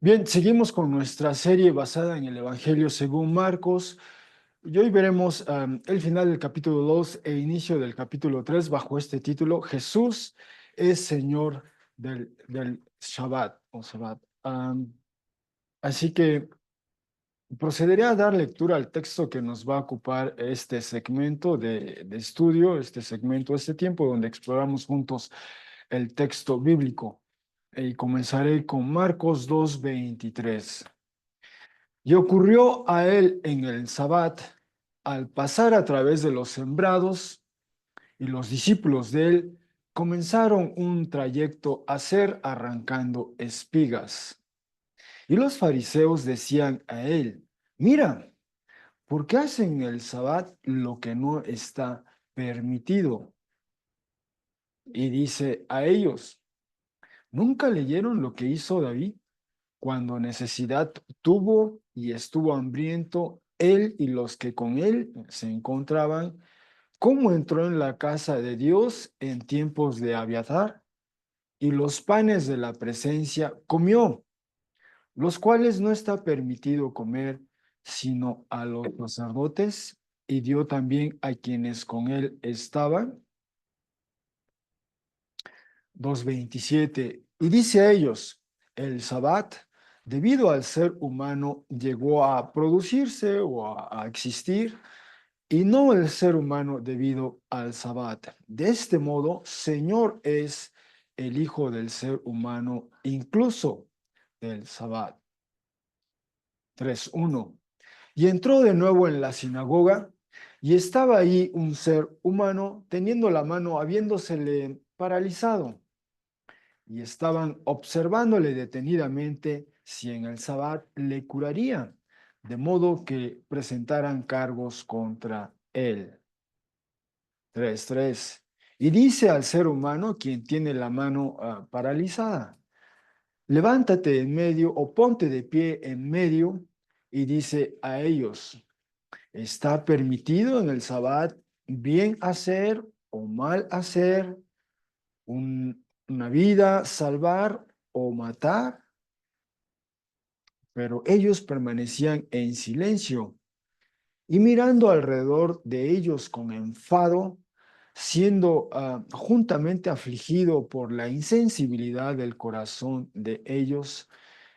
Bien, seguimos con nuestra serie basada en el Evangelio según Marcos y hoy veremos el final del capítulo 2 e inicio del capítulo 3 bajo este título: Jesús es Señor del Shabbat o Sabbat. Así que procederé a dar lectura al texto que nos va a ocupar este segmento de estudio, este segmento, este tiempo donde exploramos juntos el texto bíblico. Y comenzaré con Marcos 2:23. Y ocurrió a él en el Sabbat, al pasar a través de los sembrados, y los discípulos de él comenzaron un trayecto a hacer arrancando espigas. Y los fariseos decían a él: Mira, ¿por qué hacen en el Sabbat lo que no está permitido? Y dice a ellos: ¿Nunca leyeron lo que hizo David cuando necesidad tuvo y estuvo hambriento, él y los que con él se encontraban? ¿Cómo entró en la casa de Dios en tiempos de Abiatar y los panes de la presencia comió, los cuales no está permitido comer sino a los sacerdotes, y dio también a quienes con él estaban? 2:27. Y dice a ellos: el Sabbat, debido al ser humano, llegó a producirse o a existir, y no el ser humano debido al Sabbat. De este modo, Señor es el Hijo del ser humano, incluso del Sabbat. 3:1. Y entró de nuevo en la sinagoga, y estaba ahí un ser humano teniendo la mano habiéndosele paralizado, y estaban observándole detenidamente si en el Sabbat le curarían, de modo que presentaran cargos contra él. 3:3. Y dice al ser humano quien tiene la mano paralizada: levántate en medio o ponte de pie en medio. Y dice a ellos: ¿está permitido en el Sabbat bien hacer o mal hacer, una vida salvar o matar? Pero ellos permanecían en silencio, y mirando alrededor de ellos con enfado, siendo juntamente afligido por la insensibilidad del corazón de ellos,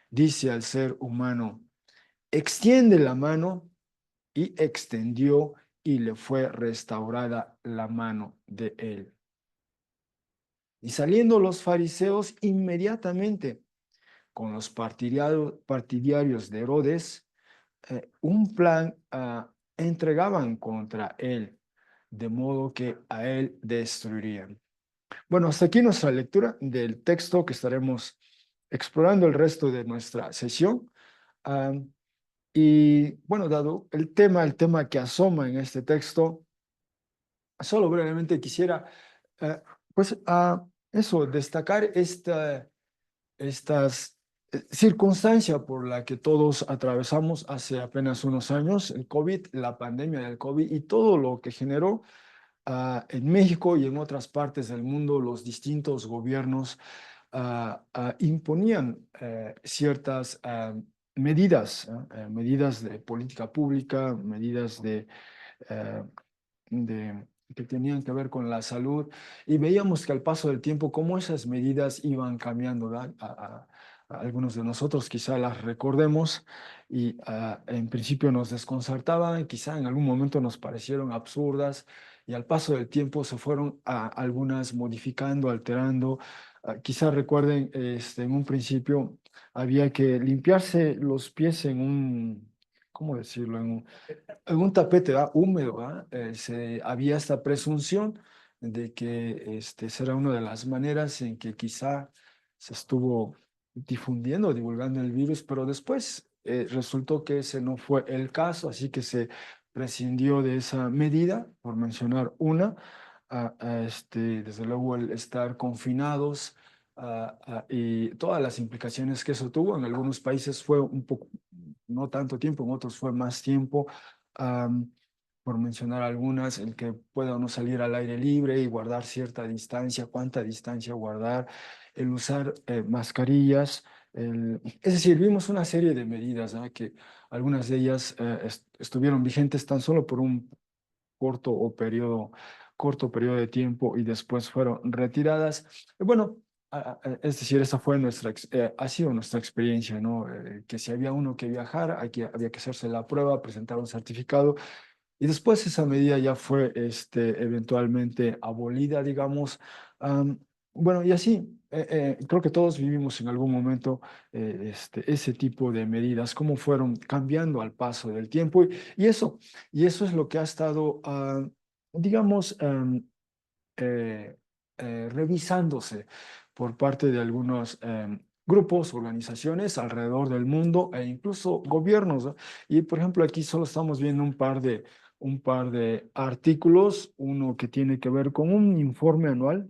dice al ser humano: extiende la mano. Y extendió, y le fue restaurada la mano de él. Y saliendo los fariseos inmediatamente con los partidarios de Herodes, un plan entregaban contra él, de modo que a él destruirían. Bueno, hasta aquí nuestra lectura del texto que estaremos explorando el resto de nuestra sesión. Ah, y bueno, dado el tema que asoma en este texto, solo brevemente quisiera, eh, pues, eso, destacar estas circunstancia por la que todos atravesamos hace apenas unos años, el COVID, la pandemia del COVID y todo lo que generó en México y en otras partes del mundo. Los distintos gobiernos imponían ciertas medidas de política pública, medidas eh, que tenían que ver con la salud, y veíamos que al paso del tiempo cómo esas medidas iban cambiando, ¿verdad? A algunos de nosotros quizá las recordemos y en principio nos desconcertaban, quizá en algún momento nos parecieron absurdas, y al paso del tiempo se fueron algunas modificando, alterando. Quizá recuerden, en un principio había que limpiarse los pies en un, ¿cómo decirlo? En un tapete húmedo. Había esta presunción de que será una de las maneras en que quizá se estuvo difundiendo, divulgando el virus, pero después resultó que ese no fue el caso, así que se prescindió de esa medida, por mencionar una. Desde luego el estar confinados, y todas las implicaciones que eso tuvo. En algunos países fue un poco, no tanto tiempo, en otros fue más tiempo. Am, por mencionar algunas, el que pueda uno salir al aire libre y guardar cierta distancia, cuánta distancia guardar, el usar mascarillas, Es decir, vimos una serie de medidas, ¿ah? Que algunas de ellas estuvieron vigentes tan solo por un corto periodo de tiempo y después fueron retiradas. Bueno, es decir, esa fue ha sido nuestra experiencia, ¿no? Que si había uno que viajar, había que hacerse la prueba, presentar un certificado y después esa medida ya fue eventualmente abolida, digamos. Am, bueno, y así, creo que todos vivimos en algún momento ese tipo de medidas, cómo fueron cambiando al paso del tiempo. Y eso es lo que ha estado, digamos, revisándose por parte de algunos grupos, organizaciones alrededor del mundo e incluso gobiernos, ¿no? Y por ejemplo, aquí solo estamos viendo un par de artículos, uno que tiene que ver con un informe anual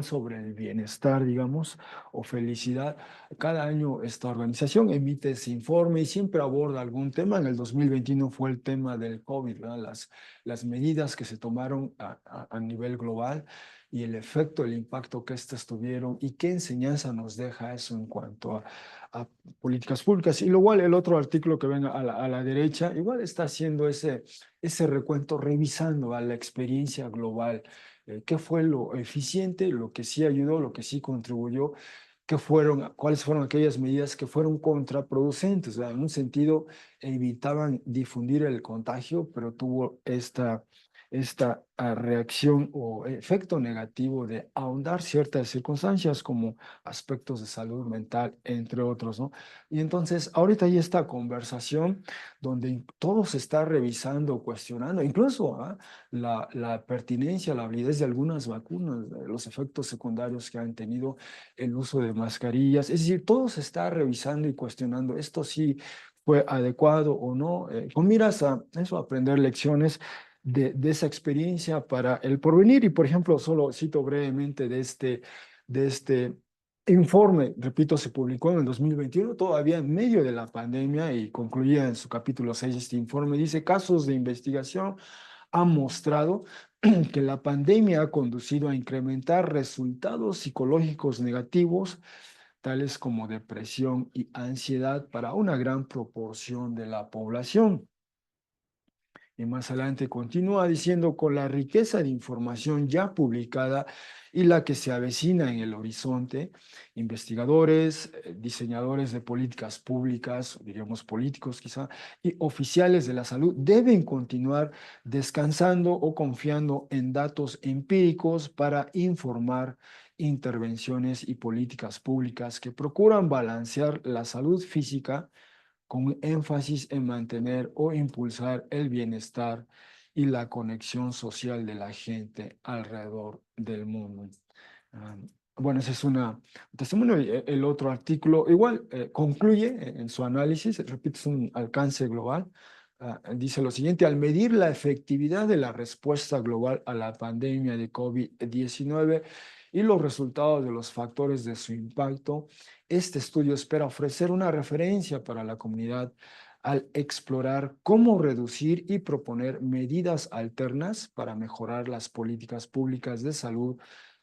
sobre el bienestar, digamos, o felicidad. Cada año esta organización emite ese informe y siempre aborda algún tema. En el 2021 fue el tema del COVID, ¿verdad? Las medidas que se tomaron a nivel global y el efecto, el impacto que éstas tuvieron y qué enseñanza nos deja eso en cuanto a políticas públicas. Y luego el otro artículo que ven a la derecha, igual está haciendo ese recuento, revisando a la experiencia global, qué fue lo eficiente, lo que sí ayudó, lo que sí contribuyó, cuáles fueron aquellas medidas que fueron contraproducentes. O sea, en un sentido evitaban difundir el contagio, pero tuvo esta reacción o efecto negativo de ahondar ciertas circunstancias como aspectos de salud mental, entre otros, ¿no? Y entonces, ahorita hay esta conversación donde todo se está revisando, cuestionando, incluso la pertinencia, la validez de algunas vacunas, los efectos secundarios que han tenido el uso de mascarillas. Es decir, todo se está revisando y cuestionando. Esto sí fue adecuado o no, con miras a eso, aprender lecciones de esa experiencia para el porvenir. Y, por ejemplo, solo cito brevemente de este informe, repito, se publicó en el 2021, todavía en medio de la pandemia, y concluía en su capítulo 6 este informe. Dice: casos de investigación han mostrado que la pandemia ha conducido a incrementar resultados psicológicos negativos, tales como depresión y ansiedad, para una gran proporción de la población. Y más adelante continúa diciendo: con la riqueza de información ya publicada y la que se avecina en el horizonte, investigadores, diseñadores de políticas públicas, diríamos políticos quizá, y oficiales de la salud deben continuar descansando o confiando en datos empíricos para informar intervenciones y políticas públicas que procuran balancear la salud física con énfasis en mantener o impulsar el bienestar y la conexión social de la gente alrededor del mundo. Ah, bueno, ese es un testimonio. El otro artículo igual concluye en su análisis, repito, es un alcance global. Dice lo siguiente: al medir la efectividad de la respuesta global a la pandemia de COVID-19 y los resultados de los factores de su impacto, este estudio espera ofrecer una referencia para la comunidad al explorar cómo reducir y proponer medidas alternas para mejorar las políticas públicas de salud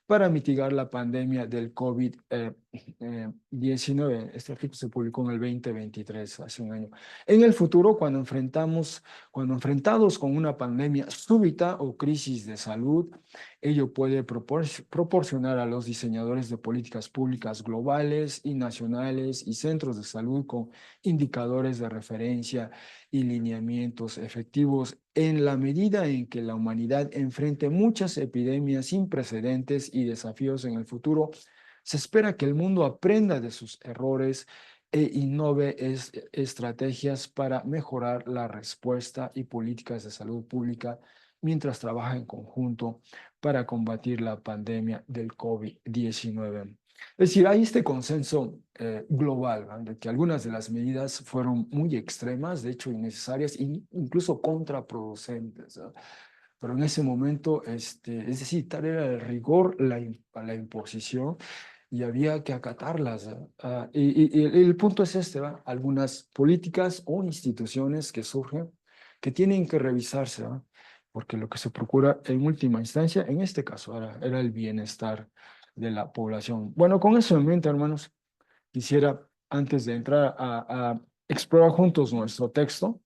para mitigar la pandemia del COVID-19. Este artículo se publicó en el 2023, hace un año. En el futuro, cuando enfrentados con una pandemia súbita o crisis de salud, ello puede proporcionar a los diseñadores de políticas públicas globales y nacionales y centros de salud con indicadores de referencia y lineamientos efectivos en la medida en que la humanidad enfrente muchas epidemias sin precedentes y desafíos en el futuro. Se espera que el mundo aprenda de sus errores e innove estrategias para mejorar la respuesta y políticas de salud pública mientras trabaja en conjunto para combatir la pandemia del COVID-19. Es decir, hay este consenso global, ¿no?, de que algunas de las medidas fueron muy extremas, de hecho innecesarias e incluso contraproducentes, ¿no? Pero en ese momento, es decir, tal era el rigor, la imposición, y había que acatarlas, ¿no? Y el punto es este, ¿va? Algunas políticas o instituciones que surgen que tienen que revisarse, ¿va? Porque lo que se procura en última instancia, en este caso, era el bienestar de la población. Bueno, con eso en mente, hermanos, quisiera, antes de entrar a explorar juntos nuestro texto,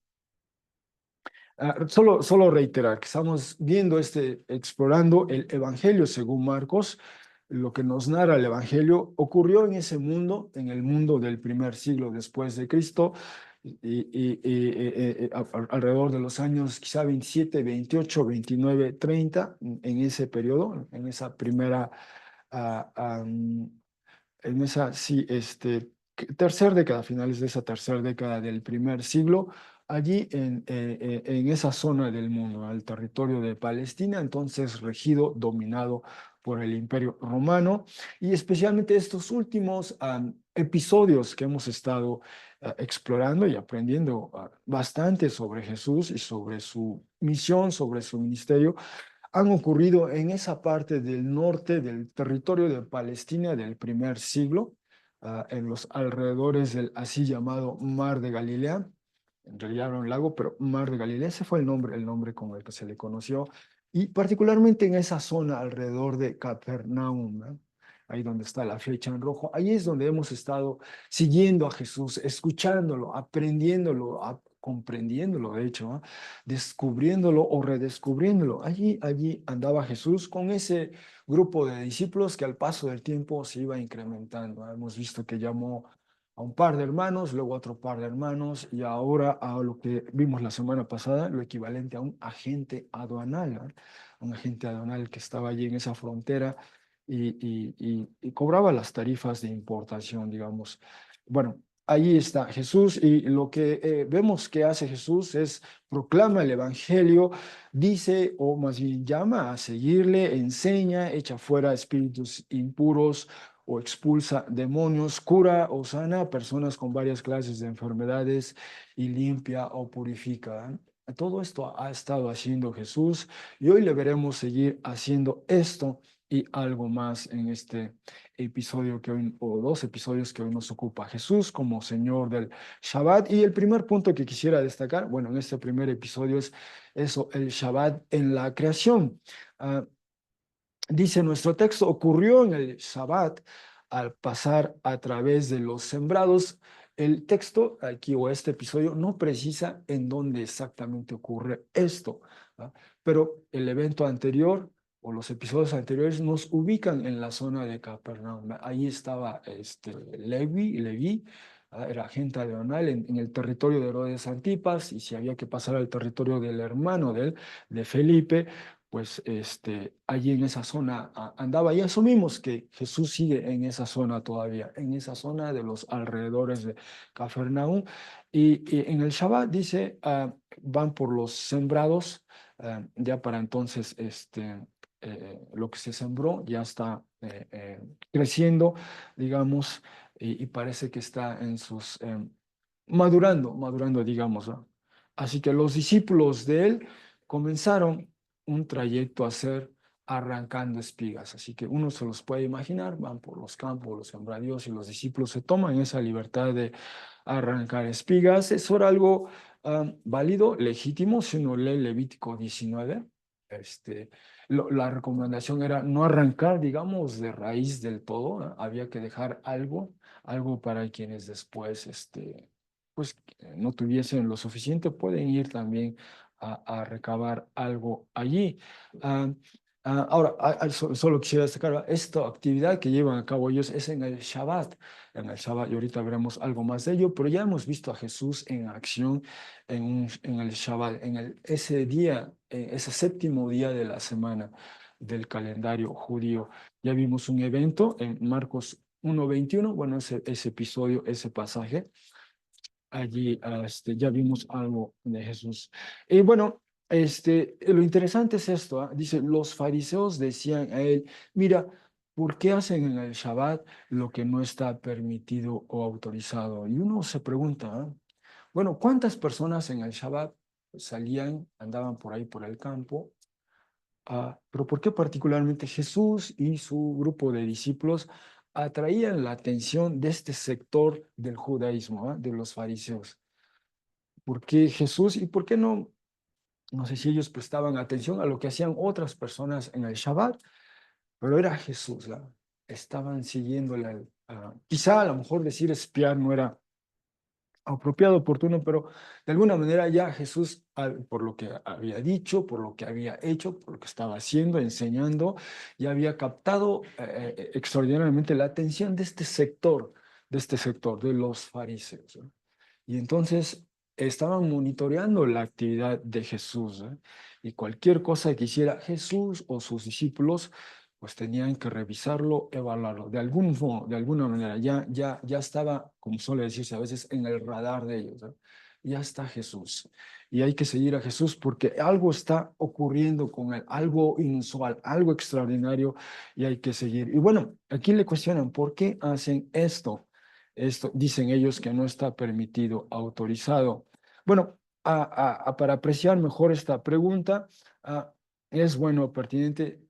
solo reiterar que estamos viendo explorando el Evangelio según Marcos. Lo que nos narra el Evangelio ocurrió en ese mundo, en el mundo del primer siglo después de Cristo, alrededor de los años quizá 27, 28, 29, 30, en ese periodo, en esa primera, ah, en esa, sí, tercer década, finales de esa tercera década del primer siglo, allí en esa zona del mundo, al territorio de Palestina, entonces regido, dominado por el Imperio Romano, y especialmente estos últimos episodios que hemos estado explorando y aprendiendo bastante sobre Jesús y sobre su misión, sobre su ministerio, han ocurrido en esa parte del norte del territorio de Palestina del primer siglo, en los alrededores del así llamado Mar de Galilea. En realidad era un lago, pero Mar de Galilea, ese fue el nombre con el que se le conoció, y particularmente en esa zona alrededor de Capernaum, ¿no? Ahí donde está la flecha en rojo, ahí es donde hemos estado siguiendo a Jesús, escuchándolo, aprendiéndolo, comprendiéndolo, de hecho, ¿no? Descubriéndolo o redescubriéndolo. Allí andaba Jesús con ese grupo de discípulos que al paso del tiempo se iba incrementando. Hemos visto que llamó a un par de hermanos, luego a otro par de hermanos, y ahora a lo que vimos la semana pasada, lo equivalente a un agente aduanal, ¿no? Un agente aduanal que estaba allí en esa frontera y cobraba las tarifas de importación, digamos. Bueno, ahí está Jesús, y lo que vemos que hace Jesús es proclama el Evangelio, dice, o más bien llama a seguirle, enseña, echa fuera espíritus impuros o expulsa demonios, cura o sana a personas con varias clases de enfermedades y limpia o purifica. Todo esto ha estado haciendo Jesús, y hoy le veremos seguir haciendo esto y algo más en este episodio que hoy, o dos episodios que hoy nos ocupa. Jesús como Señor del Shabbat. Y el primer punto que quisiera destacar, bueno, en este primer episodio es eso, el Shabbat en la creación. Dice nuestro texto, ocurrió en el Shabbat al pasar a través de los sembrados. El texto aquí o este episodio no precisa en dónde exactamente ocurre esto, ¿ah? Pero el evento anterior o los episodios anteriores nos ubican en la zona de Capernaum. Ahí estaba Leví, era agente aduanal en el territorio de Herodes Antipas, y si había que pasar al territorio del hermano de Felipe, pues allí en esa zona andaba, y asumimos que Jesús sigue en esa zona todavía, en esa zona de los alrededores de Cafarnaúm, y en el Shabbat dice, van por los sembrados, ya para entonces lo que se sembró ya está creciendo, digamos, y parece que está en sus, madurando, digamos, ¿no? Así que los discípulos de él comenzaron un trayecto a hacer arrancando espigas. Así que uno se los puede imaginar, van por los campos, los sembradíos, y los discípulos se toman esa libertad de arrancar espigas. Eso era algo válido, legítimo, si uno lee Levítico 19. La recomendación era no arrancar, digamos, de raíz del todo, ¿no? Había que dejar algo para quienes después, pues, no tuviesen lo suficiente, pueden ir también a recabar algo allí. Ah, Ahora, solo quisiera destacar, esta actividad que llevan a cabo ellos es en el Shabbat, y ahorita veremos algo más de ello, pero ya hemos visto a Jesús en acción en el Shabbat, ese día, ese séptimo día de la semana del calendario judío. Ya vimos un evento en Marcos 1:21, bueno, ese episodio, ese pasaje. Allí ya vimos algo de Jesús. Y bueno, lo interesante es esto, ¿ah? Dice, los fariseos decían a él, mira, ¿por qué hacen en el Shabbat lo que no está permitido o autorizado? Y uno se pregunta, ¿ah? Bueno, ¿cuántas personas en el Shabbat salían, andaban por ahí por el campo? Pero ¿por qué particularmente Jesús y su grupo de discípulos atraían la atención de este sector del judaísmo, de los fariseos? ¿Por qué Jesús y por qué no? No sé si ellos prestaban atención a lo que hacían otras personas en el Shabbat, pero era Jesús, ¿no? Estaban siguiéndole Quizá a lo mejor decir espiar no era apropiado, oportuno, pero de alguna manera ya Jesús, por lo que había dicho, por lo que había hecho, por lo que estaba haciendo, enseñando, ya había captado extraordinariamente la atención de este sector, de los fariseos, ¿no? Y entonces estaban monitoreando la actividad de Jesús, ¿eh? Y cualquier cosa que hiciera Jesús o sus discípulos, pues tenían que revisarlo, evaluarlo. De algún modo, de alguna manera, ya estaba, como suele decirse a veces, en el radar de ellos, ¿eh? Ya está Jesús. Y hay que seguir a Jesús porque algo está ocurriendo con él, algo inusual, algo extraordinario, y hay que seguir. Y bueno, aquí le cuestionan, ¿por qué hacen esto? Esto dicen ellos que no está permitido, autorizado. Bueno, para apreciar mejor esta pregunta, ah, es bueno, pertinente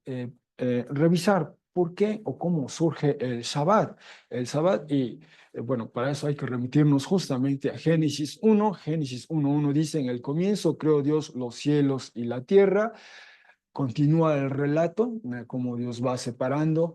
revisar por qué o cómo surge el Shabbat. El Shabbat, y bueno, para eso hay que remitirnos justamente a Génesis 1. Génesis 1:1 dice: en el comienzo creó Dios los cielos y la tierra. Continúa el relato, cómo Dios va separando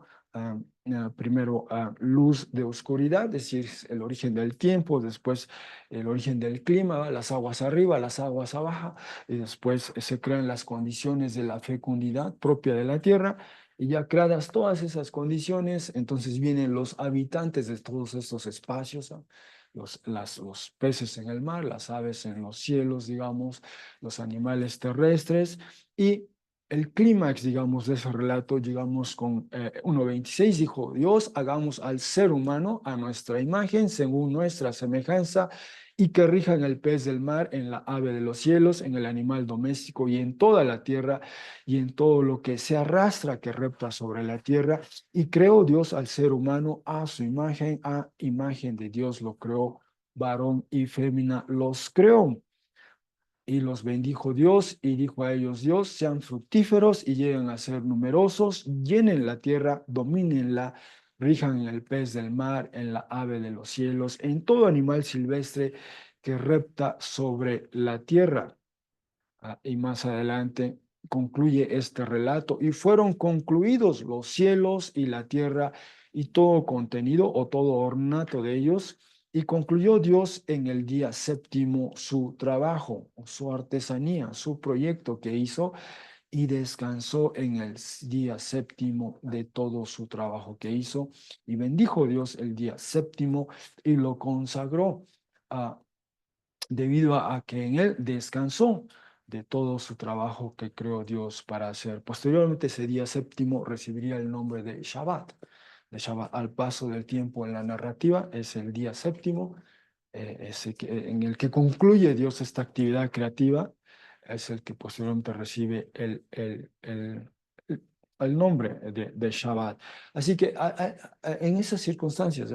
primero luz de oscuridad, es decir, el origen del tiempo, después el origen del clima, las aguas arriba, las aguas abajo, y después se crean las condiciones de la fecundidad propia de la tierra, y ya creadas todas esas condiciones, entonces vienen los habitantes de todos estos espacios, ¿no? Los peces en el mar, las aves en los cielos, digamos, los animales terrestres, y el clímax, digamos, de ese relato, llegamos con 1:26, dijo: Dios, hagamos al ser humano a nuestra imagen, según nuestra semejanza, y que rijan el pez del mar, en la ave de los cielos, en el animal doméstico y en toda la tierra, y en todo lo que se arrastra, que repta sobre la tierra. Y creó Dios al ser humano a su imagen, a imagen de Dios lo creó, varón y fémina los creó. Y los bendijo Dios y dijo a ellos Dios: sean fructíferos y lleguen a ser numerosos, llenen la tierra, domínenla, rijan en el pez del mar, en la ave de los cielos, en todo animal silvestre que repta sobre la tierra. Y más adelante concluye este relato: y fueron concluidos los cielos y la tierra y todo contenido o todo ornato de ellos, y concluyó Dios en el día séptimo su trabajo, su artesanía, su proyecto que hizo, y descansó en el día séptimo de todo su trabajo que hizo, y bendijo Dios el día séptimo y lo consagró, a debido a que en él descansó de todo su trabajo que creó Dios para hacer. Posteriormente, ese día séptimo recibiría el nombre de Shabbat. De Shabbat, al paso del tiempo en la narrativa, es el día séptimo, en el que concluye Dios esta actividad creativa, es el que posteriormente recibe el nombre de Shabbat. Así que en esas circunstancias,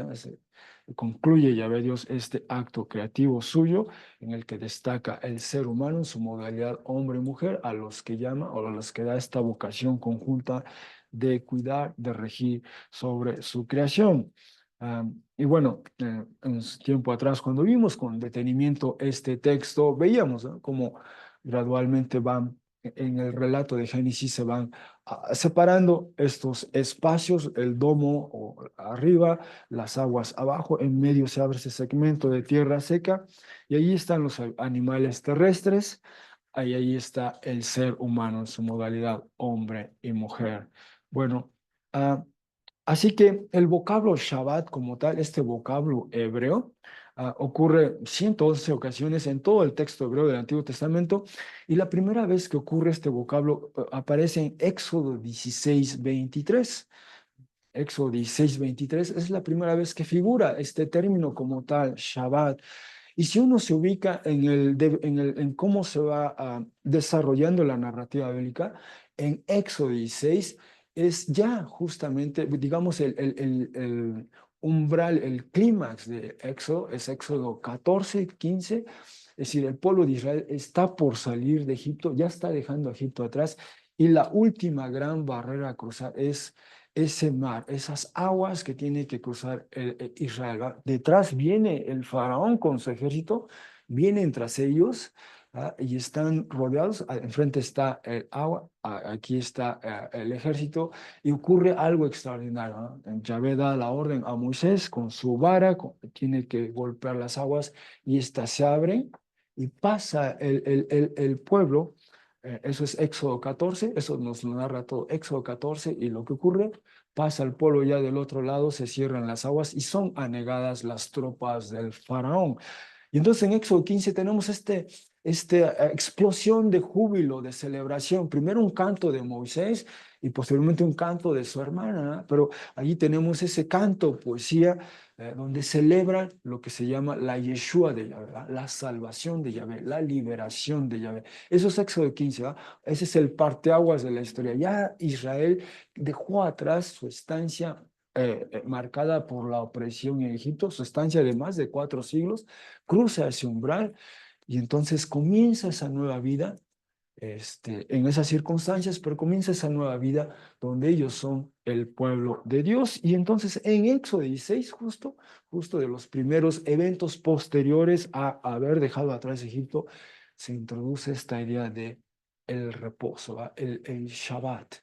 concluye Yahvé Dios este acto creativo suyo, en el que destaca el ser humano en su modalidad hombre y mujer, a los que llama o a los que da esta vocación conjunta de cuidar, de regir sobre su creación. Y bueno, en un tiempo atrás, cuando vimos con detenimiento este texto, veíamos, ¿no?, cómo gradualmente van, en el relato de Génesis, se van separando estos espacios, el domo o arriba, las aguas abajo, en medio se abre ese segmento de tierra seca, y ahí están los animales terrestres, ahí está el ser humano en su modalidad hombre y mujer. Bueno, ah, así que el vocablo Shabbat como tal, este vocablo hebreo, ocurre 111 ocasiones en todo el texto hebreo del Antiguo Testamento, y la primera vez que ocurre este vocablo aparece en Éxodo 16:23. Éxodo 16:23 es la primera vez que figura este término como tal, Shabbat. Y si uno se ubica en cómo se va desarrollando la narrativa bíblica, en Éxodo 16 es ya justamente, digamos, el umbral, el clímax de Éxodo, es Éxodo 14:15. Es decir, el pueblo de Israel está por salir de Egipto, ya está dejando a Egipto atrás, y la última gran barrera a cruzar es ese mar, esas aguas que tiene que cruzar Israel, ¿va? Detrás viene el faraón con su ejército, vienen tras ellos, y están rodeados. Enfrente está el agua, aquí está el ejército, y ocurre algo extraordinario, ¿no? Yahvé da la orden a Moisés con su vara, tiene que golpear las aguas y éstas se abren y pasa el pueblo. Eso es Éxodo 14, eso nos lo narra todo Éxodo 14, y lo que ocurre, pasa el pueblo ya del otro lado, se cierran las aguas y son anegadas las tropas del faraón. Y entonces en Éxodo 15 tenemos esta explosión de júbilo, de celebración. Primero un canto de Moisés y posteriormente un canto de su hermana, ¿no? Pero allí tenemos ese canto, poesía, donde celebran lo que se llama la Yeshua de Yahvé, ¿verdad? La salvación de Yahvé, la liberación de Yahvé. Eso es Éxodo 15, ¿verdad? Ese es el parteaguas de la historia. Ya Israel dejó atrás su estancia marcada por la opresión en Egipto, su estancia de más de 4 siglos, cruza ese umbral y entonces comienza esa nueva vida en esas circunstancias, pero comienza esa nueva vida donde ellos son el pueblo de Dios. Y entonces en Éxodo 16, justo de los primeros eventos posteriores a haber dejado atrás Egipto, se introduce esta idea de el reposo, ¿va? El Shabbat.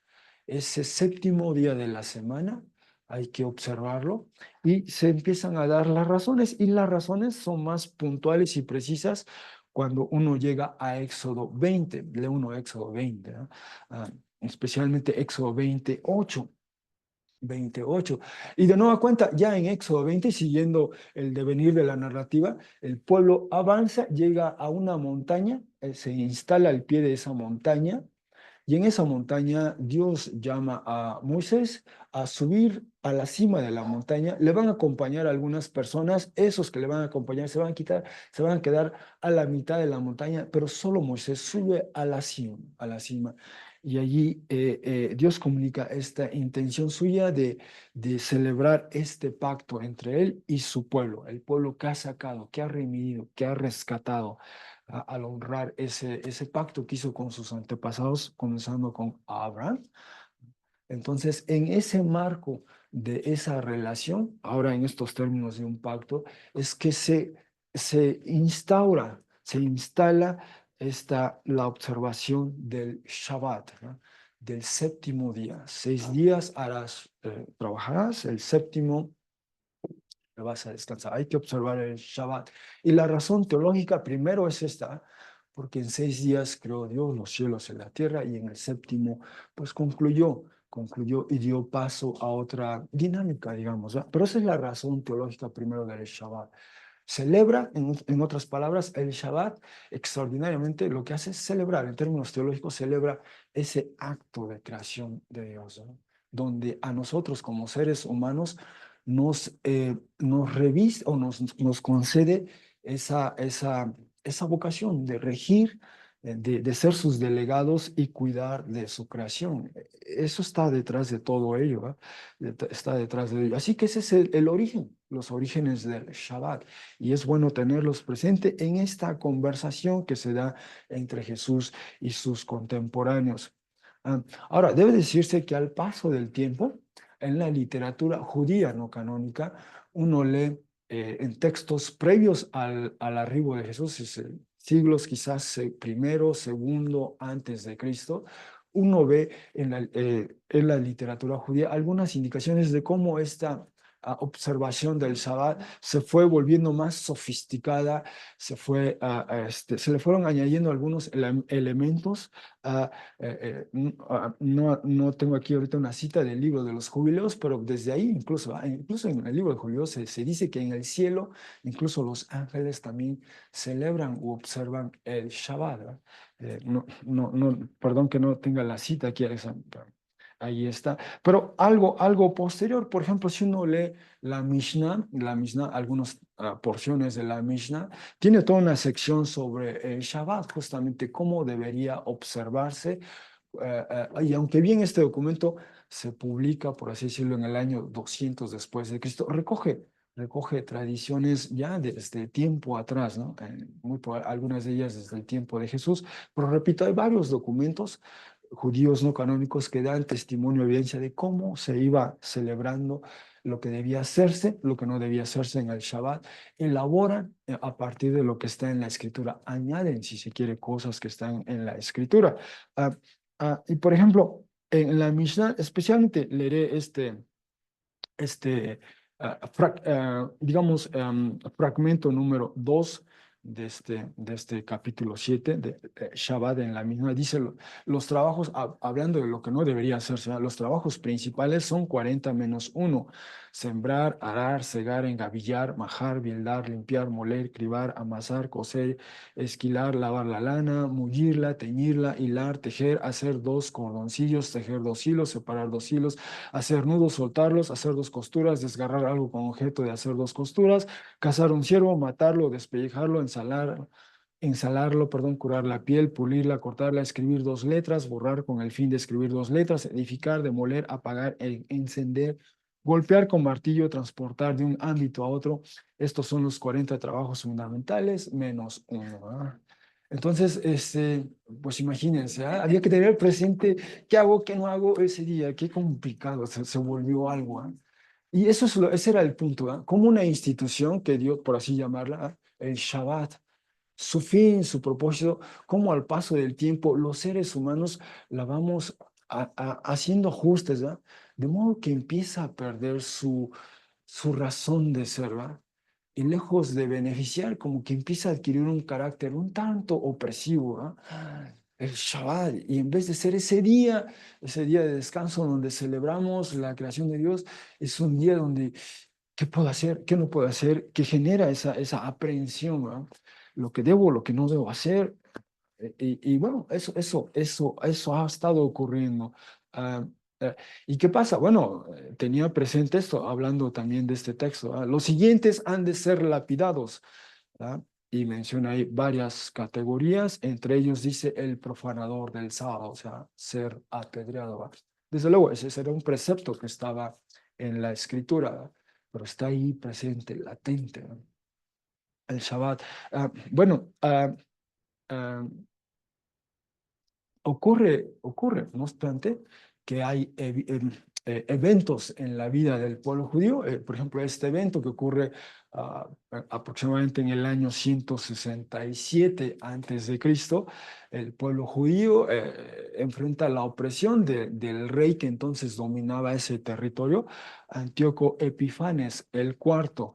Ese séptimo día de la semana hay que observarlo y se empiezan a dar las razones, y las razones son más puntuales y precisas cuando uno llega a Éxodo 20, lee uno Éxodo 20, ¿no? Especialmente Éxodo 28. Y de nueva cuenta, ya en Éxodo 20, siguiendo el devenir de la narrativa, el pueblo avanza, llega a una montaña, se instala al pie de esa montaña, y en esa montaña Dios llama a Moisés a subir a la cima de la montaña. Le van a acompañar algunas personas, esos que le van a acompañar se van a quedar a la mitad de la montaña, pero solo Moisés sube a la cima, a la cima. Y allí Dios comunica esta intención suya de celebrar este pacto entre él y su pueblo, el pueblo que ha sacado, que ha redimido, que ha rescatado, al honrar ese pacto que hizo con sus antepasados, comenzando con Abraham. Entonces, en ese marco de esa relación, ahora en estos términos de un pacto, es que se instaura, se instala la observación del Shabbat, ¿no? Del séptimo día. 6 días trabajarás, el séptimo vas a descansar. Hay que observar el Shabbat. Y la razón teológica primero es esta, porque en 6 días creó Dios los cielos y la tierra, y en el séptimo pues concluyó y dio paso a otra dinámica, digamos, ¿verdad? Pero esa es la razón teológica primero del Shabbat. Celebra, en otras palabras, el Shabbat extraordinariamente lo que hace es celebrar, en términos teológicos, celebra ese acto de creación de Dios, ¿no? Donde a nosotros como seres humanos nos reviste o nos concede esa vocación de regir, de ser sus delegados y cuidar de su creación. Eso está detrás de todo ello, ¿va? Está detrás de ello. Así que ese es el origen, los orígenes del Shabbat. Y es bueno tenerlos presente en esta conversación que se da entre Jesús y sus contemporáneos. Ahora, debe decirse que al paso del tiempo, en la literatura judía no canónica, uno lee en textos previos al arribo de Jesús, siglos quizás primero, segundo, antes de Cristo, uno ve en la literatura judía algunas indicaciones de cómo esta observación del Shabbat se fue volviendo más sofisticada, se le fueron añadiendo algunos elementos. No tengo aquí ahorita una cita del libro de los jubileos, pero desde ahí incluso en el libro de jubileos se dice que en el cielo incluso los ángeles también celebran u observan el Shabbat, ¿verdad? Perdón que no tenga la cita aquí, Alexander. Ahí está. Pero algo posterior, por ejemplo, si uno lee la Mishnah, algunas porciones de la Mishnah, tiene toda una sección sobre el Shabbat, justamente cómo debería observarse. Y aunque bien este documento se publica, por así decirlo, en el año 200 después de Cristo, recoge tradiciones ya desde tiempo atrás, ¿no? Algunas de ellas desde el tiempo de Jesús, pero repito, hay varios documentos judíos no canónicos que dan testimonio, evidencia de cómo se iba celebrando lo que debía hacerse, lo que no debía hacerse en el Shabbat, elaboran a partir de lo que está en la Escritura, añaden, si se quiere, cosas que están en la Escritura. Y por ejemplo, en la Mishnah, especialmente leeré digamos, fragmento número 2 de este capítulo 7 de Shabbat en la misma. Dice, los trabajos, hablando de lo que no debería hacerse, ¿verdad? Los trabajos principales son 40 menos 1: sembrar, arar, segar, engavillar, majar, bildar, limpiar, moler, cribar, amasar, coser, esquilar, lavar la lana, mullirla, teñirla, hilar, tejer, hacer dos cordoncillos, tejer dos hilos, separar dos hilos, hacer nudos, soltarlos, hacer dos costuras, desgarrar algo con objeto de hacer dos costuras, cazar un ciervo, matarlo, despellejarlo, ensalarlo, perdón, curar la piel, pulirla, cortarla, escribir dos letras, borrar con el fin de escribir dos letras, edificar, demoler, apagar, encender, golpear con martillo, transportar de un ámbito a otro. Estos son los 40 trabajos fundamentales menos uno. ¿Ah? Entonces, pues imagínense, ¿ah? Había que tener presente qué hago, qué no hago ese día, qué complicado, se volvió algo. ¿Ah? Y ese era el punto, ¿ah? Como una institución que dio, por así llamarla, ¿ah? El Shabbat, su fin, su propósito, como al paso del tiempo los seres humanos la vamos haciendo ajustes, ¿verdad? De modo que empieza a perder su razón de ser, ¿verdad? Y lejos de beneficiar, como que empieza a adquirir un carácter un tanto opresivo, ¿verdad? El Shabbat, y en vez de ser ese día de descanso donde celebramos la creación de Dios, es un día donde, ¿qué puedo hacer? ¿Qué no puedo hacer? Que genera esa aprehensión, ¿verdad? Lo que debo, lo que no debo hacer. Y bueno, eso ha estado ocurriendo. Ah, ¿Y qué pasa? Bueno, tenía presente esto, hablando también de este texto. Los siguientes han de ser lapidados. ¿Ah? Y menciona ahí varias categorías, entre ellos dice el profanador del sábado, o sea, ser apedreado. ¿Va? Desde luego, ese era un precepto que estaba en la escritura, ¿va? Pero está ahí presente, latente, ¿no? El Shabbat. Bueno, ah, ocurre, no obstante, que hay eventos en la vida del pueblo judío. Por ejemplo, este evento que ocurre aproximadamente en el año 167 antes de Cristo, el pueblo judío enfrenta la opresión del rey que entonces dominaba ese territorio, Antíoco Epifanes el cuarto,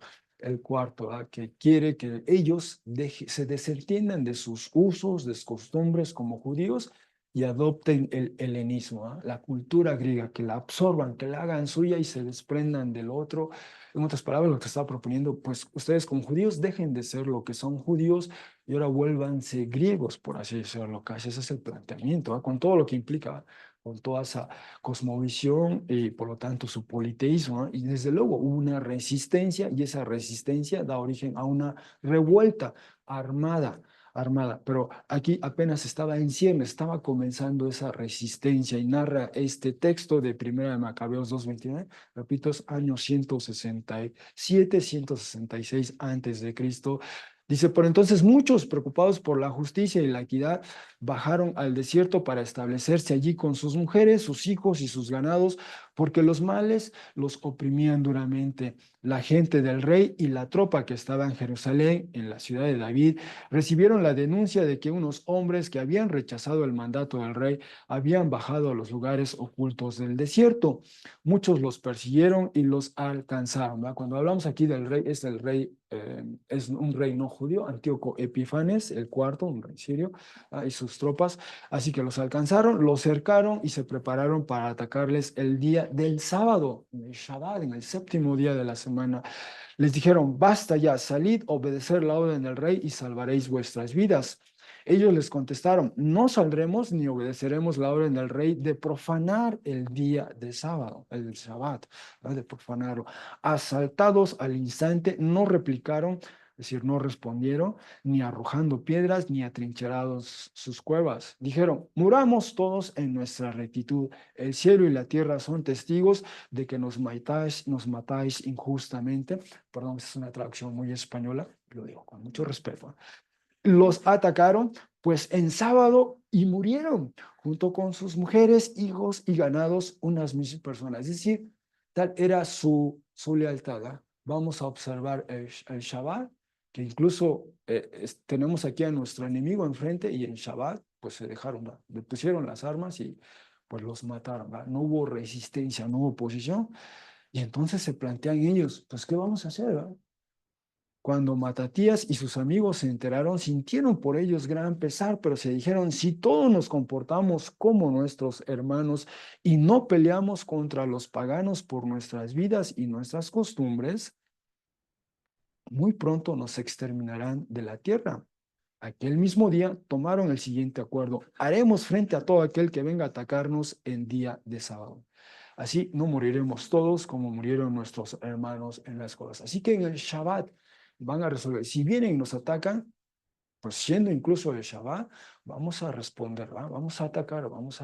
que quiere que ellos se desentiendan de sus usos, de sus costumbres como judíos y adopten el helenismo, ¿ah? La cultura griega, que la absorban, que la hagan suya y se desprendan del otro. En otras palabras, lo que está proponiendo, pues ustedes como judíos dejen de ser lo que son judíos y ahora vuélvanse griegos, por así decirlo. Casi ese es el planteamiento, ¿ah? Con todo lo que implica, con toda esa cosmovisión y por lo tanto su politeísmo, ¿ah? Y desde luego hubo una resistencia y esa resistencia da origen a una revuelta armada, pero aquí apenas estaba en ciernes, estaba comenzando esa resistencia y narra este texto de Primera de Macabeos 2:29, repito, es año 167, 166 antes de Cristo. Dice, por entonces muchos preocupados por la justicia y la equidad bajaron al desierto para establecerse allí con sus mujeres, sus hijos y sus ganados, porque los males los oprimían duramente. La gente del rey y la tropa que estaba en Jerusalén, en la ciudad de David, recibieron la denuncia de que unos hombres que habían rechazado el mandato del rey habían bajado a los lugares ocultos del desierto. Muchos los persiguieron y los alcanzaron. ¿Va? Cuando hablamos aquí del rey, es un rey no judío, Antíoco Epifanes, el cuarto, un rey sirio, y sus tropas. Así que los alcanzaron, los cercaron y se prepararon para atacarles el día del sábado, en el Shabbat, en el séptimo día de la semana. Les dijeron, basta ya, salid, obedecer la orden del rey y salvaréis vuestras vidas. Ellos les contestaron, no saldremos ni obedeceremos la orden del rey de profanar el día de sábado, el Shabbat, ¿no? De profanarlo. Asaltados al instante, no replicaron, es decir, no respondieron, ni arrojando piedras, ni atrincherados sus cuevas. Dijeron, muramos todos en nuestra rectitud. El cielo y la tierra son testigos de que nos matáis injustamente. Perdón, esta es una traducción muy española, lo digo con mucho respeto. Los atacaron, pues en sábado y murieron, junto con sus mujeres, hijos y ganados, unas 1000 personas. Es decir, tal era su lealtad. ¿Ah? Vamos a observar el Shabbat, que incluso tenemos aquí a nuestro enemigo enfrente y en Shabbat pues se dejaron, ¿va? Le pusieron las armas y pues los mataron. ¿Va? No hubo resistencia, no hubo oposición. Y entonces se plantean ellos, pues ¿qué vamos a hacer? ¿Va? Cuando Matatías y sus amigos se enteraron, sintieron por ellos gran pesar, pero se dijeron, si todos nos comportamos como nuestros hermanos y no peleamos contra los paganos por nuestras vidas y nuestras costumbres, muy pronto nos exterminarán de la tierra. Aquel mismo día tomaron el siguiente acuerdo: haremos frente a todo aquel que venga a atacarnos en día de sábado. Así no moriremos todos como murieron nuestros hermanos en las cosas. Así que en el Shabbat van a resolver. Si vienen y nos atacan, pues siendo incluso el Shabbat, vamos a responder, ¿va? Vamos a atacar, vamos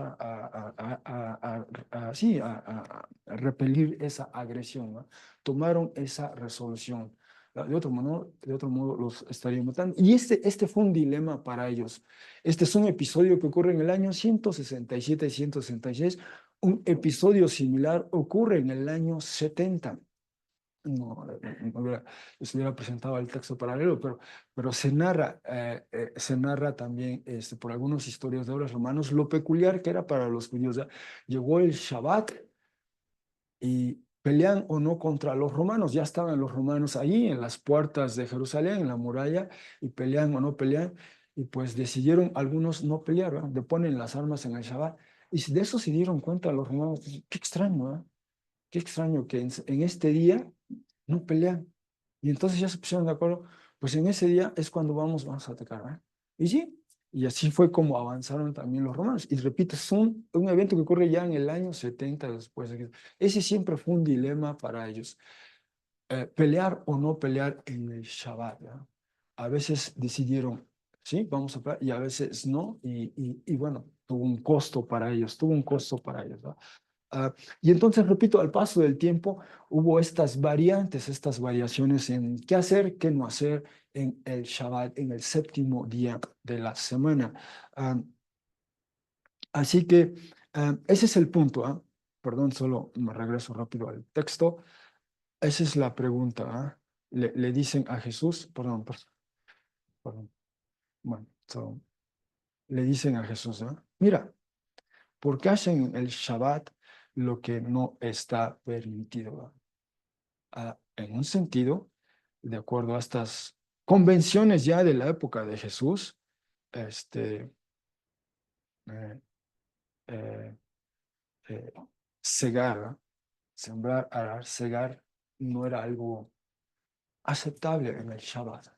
sí, a repelir esa agresión, ¿va? Tomaron esa resolución. De otro modo los estarían matando. Y este fue un dilema para ellos. Este es un episodio que ocurre en el año 167 y 166. Un episodio similar ocurre en el año 70. No les hubiera presentado el texto paralelo, pero se narra también por algunos historiadores romanos lo peculiar que era para los judíos. ¿Ya? Llegó el Shabbat y pelean o no contra los romanos. Ya estaban los romanos ahí en las puertas de Jerusalén, en la muralla, y pelean o no pelean. Y pues decidieron algunos no pelear, ¿verdad? Le ponen las armas en el Shabbat. Y de eso se dieron cuenta los romanos. Qué extraño, ¿verdad? Qué extraño que en este día no pelean. Y entonces ya se pusieron de acuerdo, pues en ese día es cuando vamos a atacar. ¿Eh? Y sí, y así fue como avanzaron también los romanos. Y repito, es un evento que ocurre ya en el año 70 después de Cristo. Ese siempre fue un dilema para ellos. Pelear o no pelear en el Shabbat. ¿No? A veces decidieron, sí, vamos a pelear, y a veces no. Y bueno, tuvo un costo para ellos, tuvo un costo para ellos. ¿No? Y entonces, repito, al paso del tiempo hubo estas variantes, estas variaciones en qué hacer, qué no hacer en el Shabbat, en el séptimo día de la semana. Ah, Así que ese es el punto. Perdón, solo me regreso rápido al texto. Esa es la pregunta. Le dicen a Jesús, perdón. Bueno, le dicen a Jesús, mira, ¿por qué hacen en el Shabbat lo que no está permitido? En un sentido, de acuerdo a estas convenciones ya de la época de Jesús, este, eh, eh, eh, cegar, sembrar, arar, cegar, no era algo aceptable en el Shabbat.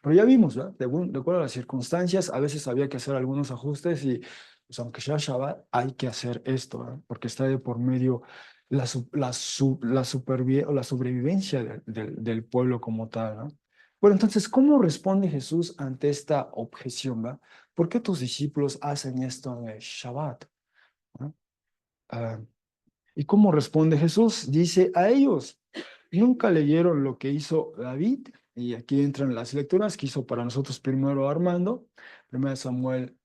Pero ya vimos, ¿verdad? De acuerdo a las circunstancias, a veces había que hacer algunos ajustes y, pues, aunque sea Shabbat, hay que hacer esto, ¿verdad? Porque está de por medio la sobrevivencia del pueblo como tal, ¿no? Bueno, entonces, ¿cómo responde Jesús ante esta objeción, ¿verdad? ¿Por qué tus discípulos hacen esto en el Shabbat? ¿No? Ah, ¿Y cómo responde Jesús? Dice a ellos: nunca leyeron lo que hizo David, y aquí entran las lecturas que hizo para nosotros primero Armando, 1 Samuel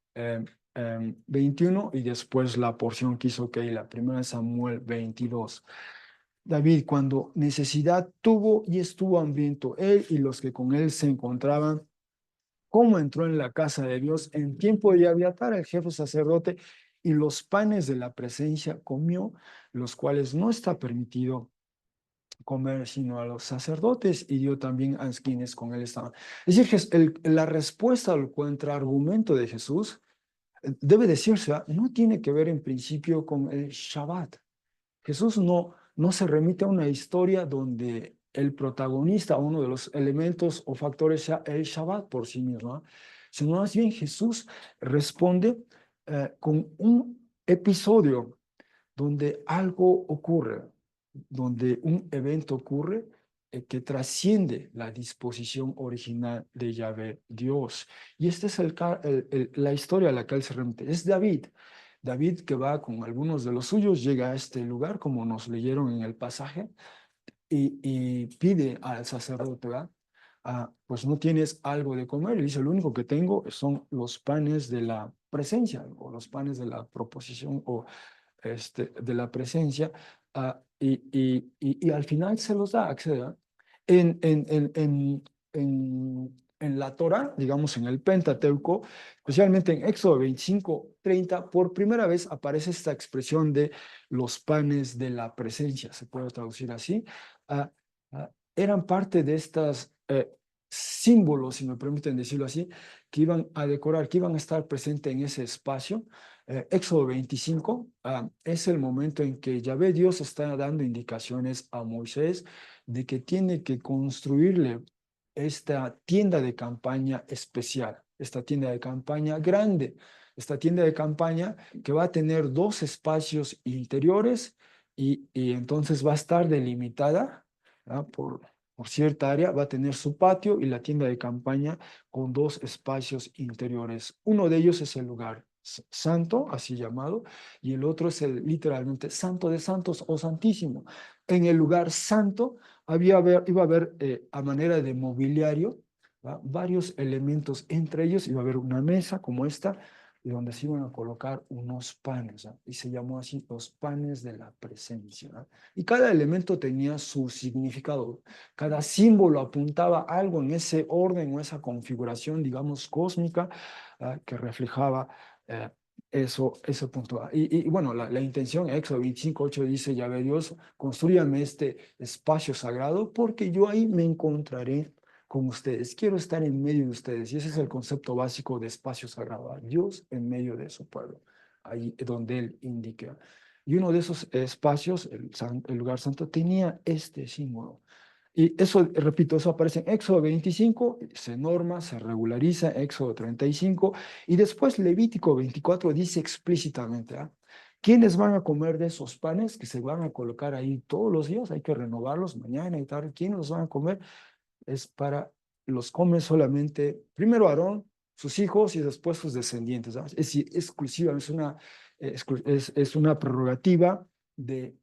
21, y después la porción que hizo Keila, 1 Samuel 22. David, cuando necesidad tuvo y estuvo hambriento, él y los que con él se encontraban, cómo entró en la casa de Dios en tiempo de Abiatar, el jefe sacerdote, y los panes de la presencia comió, los cuales no está permitido comer sino a los sacerdotes, y dio también a quienes con él estaban. Es decir, la respuesta al contraargumento de Jesús debe decirse, no tiene que ver en principio con el Shabbat. Jesús no se remite a una historia donde el protagonista, uno de los elementos o factores sea el Shabbat por sí mismo, ¿no? Sino más bien Jesús responde con un episodio donde algo ocurre, donde un evento ocurre que trasciende la disposición original de Yahvé Dios. Y esta es la historia a la que él se remite. Es David. David, que va con algunos de los suyos, llega a este lugar, como nos leyeron en el pasaje, y pide al sacerdote, ¿verdad? Pues no tienes algo de comer. Y dice: lo único que tengo son los panes de la presencia, o los panes de la proposición, o de la presencia. y al final se los da, accede. ¿Ah? En, en, en, en, en la Torah, digamos en el Pentateuco, especialmente en Éxodo 25:30, por primera vez aparece esta expresión de los panes de la presencia, se puede traducir así. Ah, Eran parte de estas símbolos, si me permiten decirlo así, que iban a decorar, que iban a estar presentes en ese espacio. Éxodo 25 es el momento en que Yahvé Dios está dando indicaciones a Moisés de que tiene que construirle esta tienda de campaña especial, esta tienda de campaña grande, esta tienda de campaña que va a tener dos espacios interiores y entonces va a estar delimitada, ¿ah? Por cierta área, va a tener su patio y la tienda de campaña con dos espacios interiores. Uno de ellos es el lugar santo, así llamado, y el otro es el literalmente santo de santos o santísimo. En el lugar santo iba a haber a manera de mobiliario, ¿va? Varios elementos, entre ellos iba a haber una mesa como esta, y donde se iban a colocar unos panes, ¿va? Y se llamó así los panes de la presencia, ¿va? Y cada elemento tenía su significado, cada símbolo apuntaba algo en ese orden o esa configuración, digamos, cósmica, que reflejaba eh, ese punto. Y bueno, la intención, Éxodo 25:8 dice, ya ve Dios, construyame este espacio sagrado porque yo ahí me encontraré con ustedes. Quiero estar en medio de ustedes. Y ese es el concepto básico de espacio sagrado. Dios en medio de su pueblo, ahí donde Él indica. Y uno de esos espacios, el lugar santo, tenía este símbolo. Y eso, repito, eso aparece en Éxodo 25, se norma, se regulariza, Éxodo 35, y después Levítico 24 dice explícitamente, ¿quiénes van a comer de esos panes que se van a colocar ahí todos los días? Hay que renovarlos mañana y tarde. ¿Quiénes los van a comer? Es para, los come solamente, primero Aarón, sus hijos y después sus descendientes. Es decir, exclusiva, es una prerrogativa de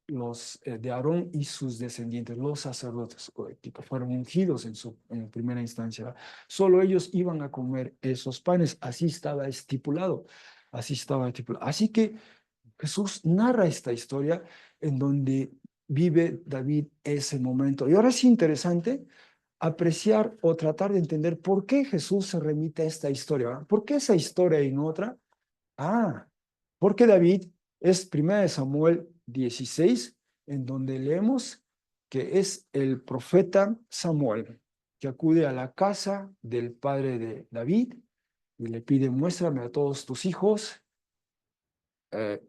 Aarón y sus descendientes, los sacerdotes que fueron ungidos en primera instancia. ¿Verdad? Solo ellos iban a comer esos panes, así estaba estipulado, así estaba estipulado. Así que Jesús narra esta historia en donde vive David ese momento. Y ahora es interesante apreciar o tratar de entender por qué Jesús se remite a esta historia. ¿Verdad? ¿Por qué esa historia y no otra? Ah, porque David es 1 Samuel 16, en donde leemos que es el profeta Samuel que acude a la casa del padre de David y le pide, muéstrame a todos tus hijos,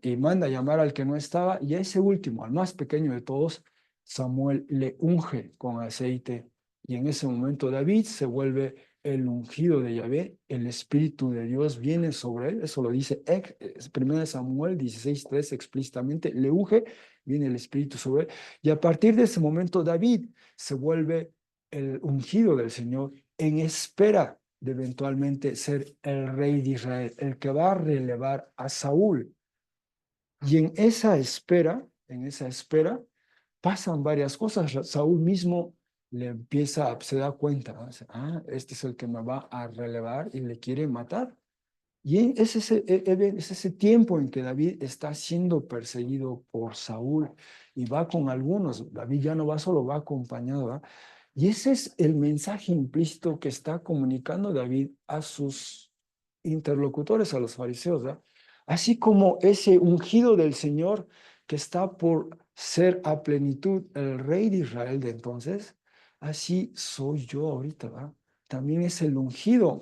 y manda a llamar al que no estaba, y a ese último, al más pequeño de todos, Samuel le unge con aceite, y en ese momento David se vuelve el ungido de Yahvé, el Espíritu de Dios viene sobre él, eso lo dice 1 Samuel 16:3 explícitamente, le unge, viene el Espíritu sobre él, y a partir de ese momento David se vuelve el ungido del Señor en espera de eventualmente ser el rey de Israel, el que va a relevar a Saúl. Y en esa espera, pasan varias cosas. Saúl mismo le empieza, se da cuenta, ¿no? Dice, este es el que me va a relevar y le quiere matar. Y es ese tiempo en que David está siendo perseguido por Saúl y va con algunos. David ya no va solo, va acompañado, ¿verdad? Y ese es el mensaje implícito que está comunicando David a sus interlocutores, a los fariseos, ¿verdad? Así como ese ungido del Señor que está por ser a plenitud el rey de Israel de entonces, así soy yo ahorita, ¿verdad? También es el ungido.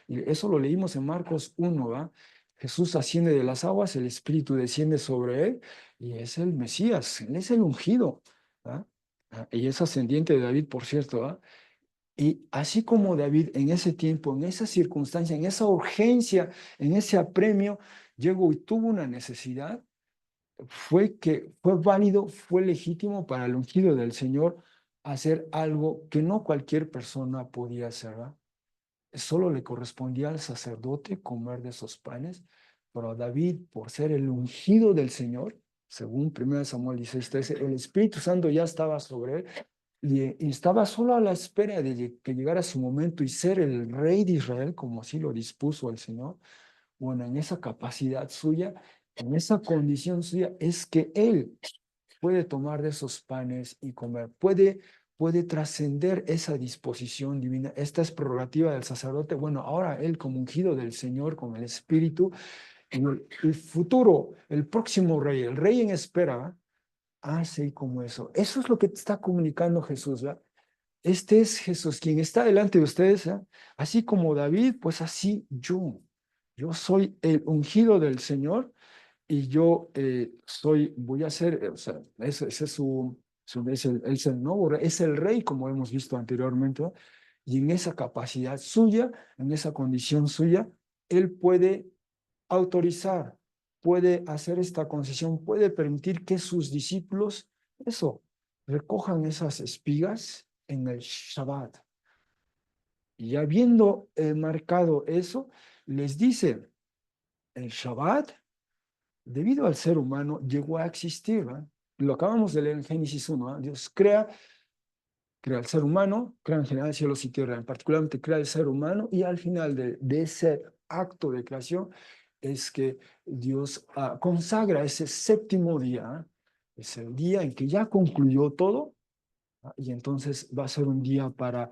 Y eso lo leímos en Marcos 1, ¿va? Jesús asciende de las aguas, el Espíritu desciende sobre él y es el Mesías, él es el ungido, ¿va? Y es ascendiente de David, por cierto, ¿va? Y así como David en ese tiempo, en esa circunstancia, en esa urgencia, en ese apremio, llegó y tuvo una necesidad, fue válido, fue legítimo para el ungido del Señor hacer algo que no cualquier persona podía hacer, ¿va? Solo le correspondía al sacerdote comer de esos panes, pero a David, por ser el ungido del Señor, según 1 Samuel 16:13, el Espíritu Santo ya estaba sobre él y estaba solo a la espera de que llegara su momento y ser el rey de Israel, como así lo dispuso el Señor. Bueno, en esa capacidad suya, en esa condición suya, es que él puede tomar de esos panes y comer, puede trascender esa disposición divina. Esta es prerrogativa del sacerdote. Bueno, ahora él como ungido del Señor, con el Espíritu, en el futuro, el próximo rey, el rey en espera, hace como eso. Eso es lo que está comunicando Jesús, ¿verdad? Este es Jesús, quien está delante de ustedes, ¿eh? Así como David, pues así yo. Yo soy el ungido del Señor y yo voy a ser, o sea, ese es es el nuevo rey, es el rey, como hemos visto anteriormente, ¿no? Y en esa capacidad suya, en esa condición suya, él puede autorizar, puede hacer esta concesión, puede permitir que sus discípulos, eso, recojan esas espigas en el Shabbat. Y habiendo marcado eso, les dice, el Shabbat, debido al ser humano, llegó a existir, ¿verdad? Lo acabamos de leer en Génesis 1, ¿verdad? Dios crea el ser humano, crea en general cielos y tierra, en particularmente crea el ser humano, y al final de ese acto de creación es que Dios consagra ese séptimo día, es el día en que ya concluyó todo, y entonces va a ser un día para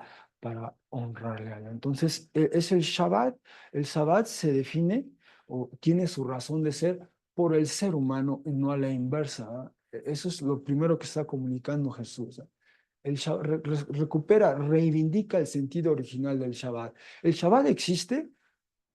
honrarle a Él. Entonces, es el Shabbat. El Shabbat se define o tiene su razón de ser por el ser humano y no a la inversa, ¿ah? Eso es lo primero que está comunicando Jesús, ¿ah? Recupera, reivindica el sentido original del Shabbat. El Shabbat existe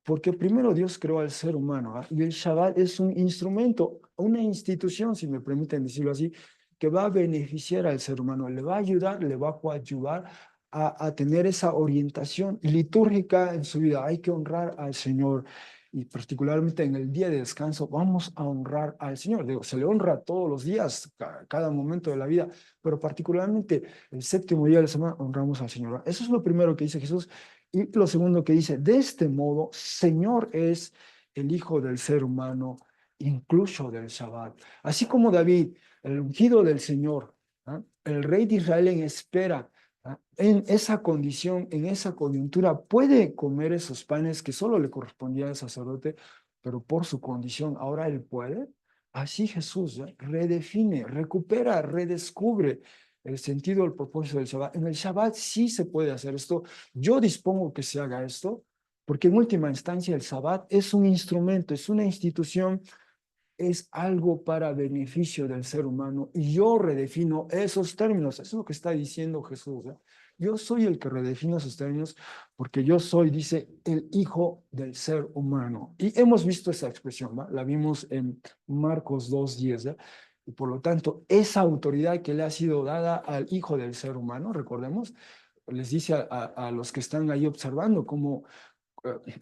porque primero Dios creó al ser humano, ¿ah? Y el Shabbat es un instrumento, una institución, si me permiten decirlo así, que va a beneficiar al ser humano, le va a ayudar, le va a coadyuvar a tener esa orientación litúrgica en su vida. Hay que honrar al Señor y particularmente en el día de descanso vamos a honrar al Señor. Digo, se le honra todos los días, cada momento de la vida, pero particularmente el séptimo día de la semana honramos al Señor. Eso es lo primero que dice Jesús. Y lo segundo que dice, de este modo, Señor es el Hijo del ser humano, incluso del Shabbat. Así como David, el ungido del Señor, ¿ah? El rey de Israel en espera, ¿ah? En esa condición, en esa coyuntura, puede comer esos panes que solo le correspondía al sacerdote, pero por su condición ahora él puede. Así Jesús, redefine, recupera, redescubre el sentido, el propósito del Shabbat. En el Shabbat sí se puede hacer esto. Yo dispongo que se haga esto, porque en última instancia el Shabbat es un instrumento, es una institución, es algo para beneficio del ser humano. Y yo redefino esos términos. Eso es lo que está diciendo Jesús, ¿eh? Yo soy el que redefino esos términos porque yo soy, dice, el hijo del ser humano. Y hemos visto esa expresión, ¿va? La vimos en Marcos 2:10, ¿eh? Y por lo tanto, esa autoridad que le ha sido dada al hijo del ser humano, recordemos, les dice a los que están ahí observando cómo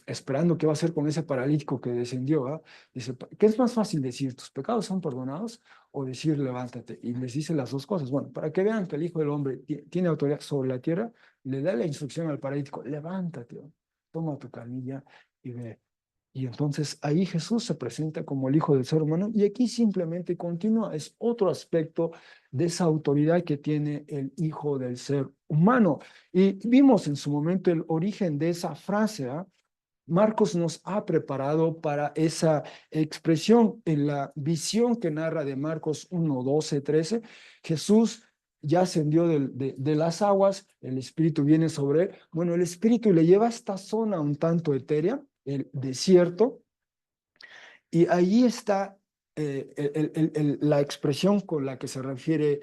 esperando qué va a hacer con ese paralítico que descendió, ¿ah? Dice, ¿qué es más fácil decir? ¿Tus pecados son perdonados? O decir, levántate. Y les dice las dos cosas. Bueno, para que vean que el Hijo del Hombre tiene autoridad sobre la tierra, le da la instrucción al paralítico, levántate, toma tu camilla y ve. Y entonces ahí Jesús se presenta como el Hijo del ser humano y aquí simplemente continúa, es otro aspecto de esa autoridad que tiene el Hijo del ser humano. Y vimos en su momento el origen de esa frase, ¿ah? Marcos nos ha preparado para esa expresión en la visión que narra de Marcos 1, 12, 13. Jesús ya ascendió de las aguas, el Espíritu viene sobre él. Bueno, el Espíritu le lleva a esta zona un tanto etérea, el desierto, y ahí está la expresión con la que se refiere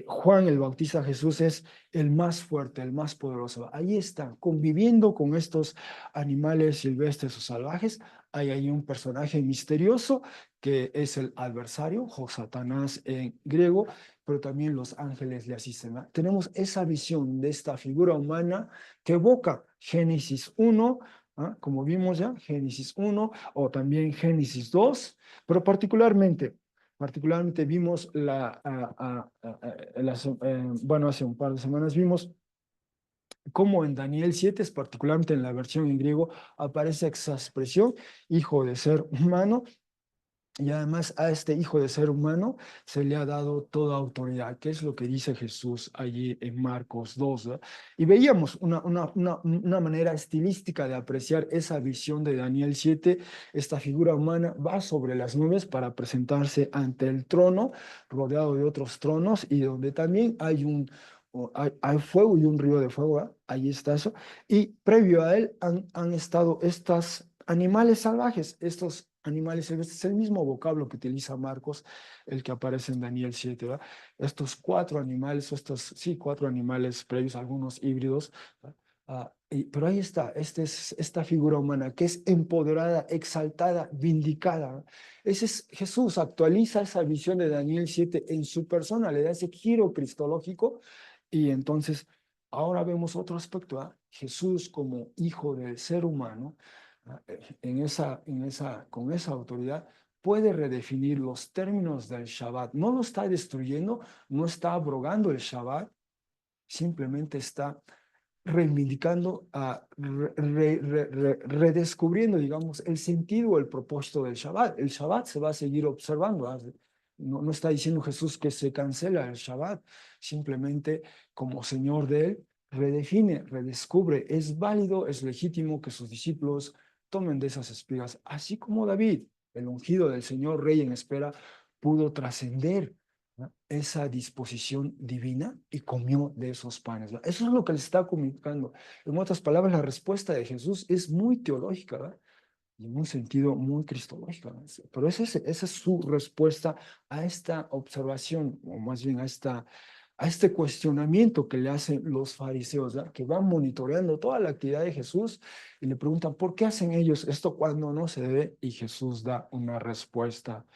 Juan el Bautista a Jesús es el más fuerte, el más poderoso. Ahí está, conviviendo con estos animales silvestres o salvajes. Hay ahí un personaje misterioso que es el adversario, Satanás en griego, pero también los ángeles le asisten, ¿no? Tenemos esa visión de esta figura humana que evoca Génesis 1, ¿ah? Como vimos ya, Génesis 1 o también Génesis 2, pero particularmente vimos bueno, hace un par de semanas vimos cómo en Daniel 7, particularmente en la versión en griego, aparece esa expresión, hijo de ser humano, Y además a este hijo de ser humano se le ha dado toda autoridad, que es lo que dice Jesús allí en Marcos 2, ¿verdad? Y veíamos una manera estilística de apreciar esa visión de Daniel 7. Esta figura humana va sobre las nubes para presentarse ante el trono, rodeado de otros tronos, y donde también hay hay fuego y un río de fuego, ¿verdad? Ahí está eso. Y previo a él han estado estos animales salvajes, estos animales silvestres, es el mismo vocablo que utiliza Marcos, el que aparece en Daniel 7, ¿verdad? Estos cuatro animales, o estos, sí, cuatro animales previos, algunos híbridos, ¿verdad? Pero ahí está, esta figura humana que es empoderada, exaltada, vindicada, ¿verdad? Ese es Jesús, actualiza esa visión de Daniel 7 en su persona, le da ese giro cristológico y entonces ahora vemos otro aspecto, ¿verdad? Jesús como hijo del ser humano, con esa autoridad, puede redefinir los términos del Shabbat. No lo está destruyendo, no está abrogando el Shabbat, simplemente está reivindicando, redescubriendo, digamos, el sentido o el propósito del Shabbat. El Shabbat se va a seguir observando. No, no está diciendo Jesús que se cancela el Shabbat, simplemente como Señor de él, redefine, redescubre. Es válido, es legítimo que sus discípulos tomen de esas espigas, así como David, el ungido del Señor, rey en espera, pudo trascender, ¿no?, esa disposición divina y comió de esos panes, ¿no? Eso es lo que les está comunicando. En otras palabras, la respuesta de Jesús es muy teológica, ¿verdad? Y en un sentido muy cristológico, ¿no? Pero esa es su respuesta a esta observación, o más bien a este cuestionamiento que le hacen los fariseos, ¿verdad?, que van monitoreando toda la actividad de Jesús y le preguntan, ¿por qué hacen ellos esto cuando no se debe? Y Jesús da una respuesta.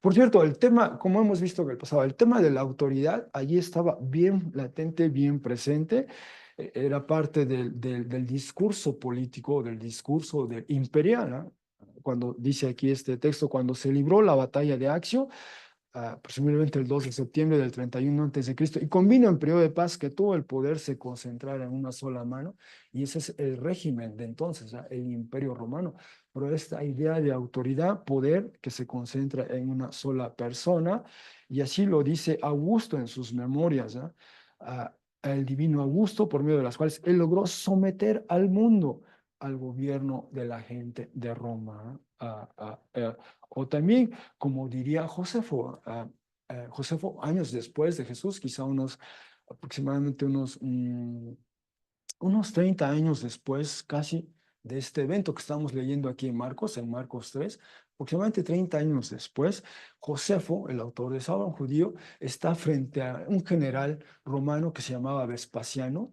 Por cierto, el tema, como hemos visto en el pasado, el tema de la autoridad allí estaba bien latente, bien presente. Era parte del discurso político, del discurso imperial, ¿no? Cuando dice aquí este texto, cuando se libró la batalla de Accio, presumiblemente el 2 de septiembre del 31 antes de Cristo, y convino en periodo de paz que todo el poder se concentrara en una sola mano, y ese es el régimen de entonces, ¿ah?, el Imperio Romano. Pero esta idea de autoridad, poder que se concentra en una sola persona, y así lo dice Augusto en sus memorias, ¿ah? El divino Augusto, por medio de las cuales él logró someter al mundo al gobierno de la gente de Roma. O también, como diría Josefo, Josefo años después de Jesús, quizá aproximadamente unos 30 años después casi de este evento que estamos leyendo aquí en Marcos 3, aproximadamente 30 años después, Josefo, el autor de Sabán judío, está frente a un general romano que se llamaba Vespasiano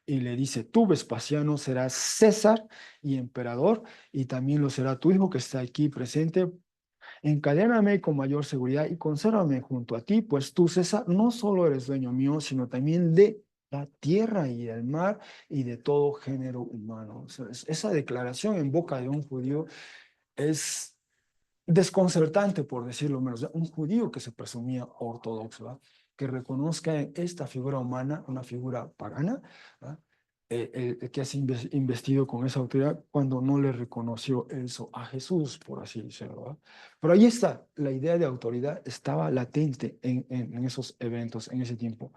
y le dice, tú, Vespasiano, serás César y emperador, y también lo será tu hijo que está aquí presente. Encadéname con mayor seguridad y consérvame junto a ti, pues tú, César, no solo eres dueño mío, sino también de la tierra y del mar y de todo género humano. O sea, esa declaración en boca de un judío es desconcertante, por decirlo menos. Un judío que se presumía ortodoxo, ¿verdad?, que reconozca en esta figura humana una figura pagana, ¿verdad?, el que ha investido con esa autoridad cuando no le reconoció eso a Jesús, por así decirlo, ¿verdad? Pero ahí está, la idea de autoridad estaba latente en esos eventos, en ese tiempo.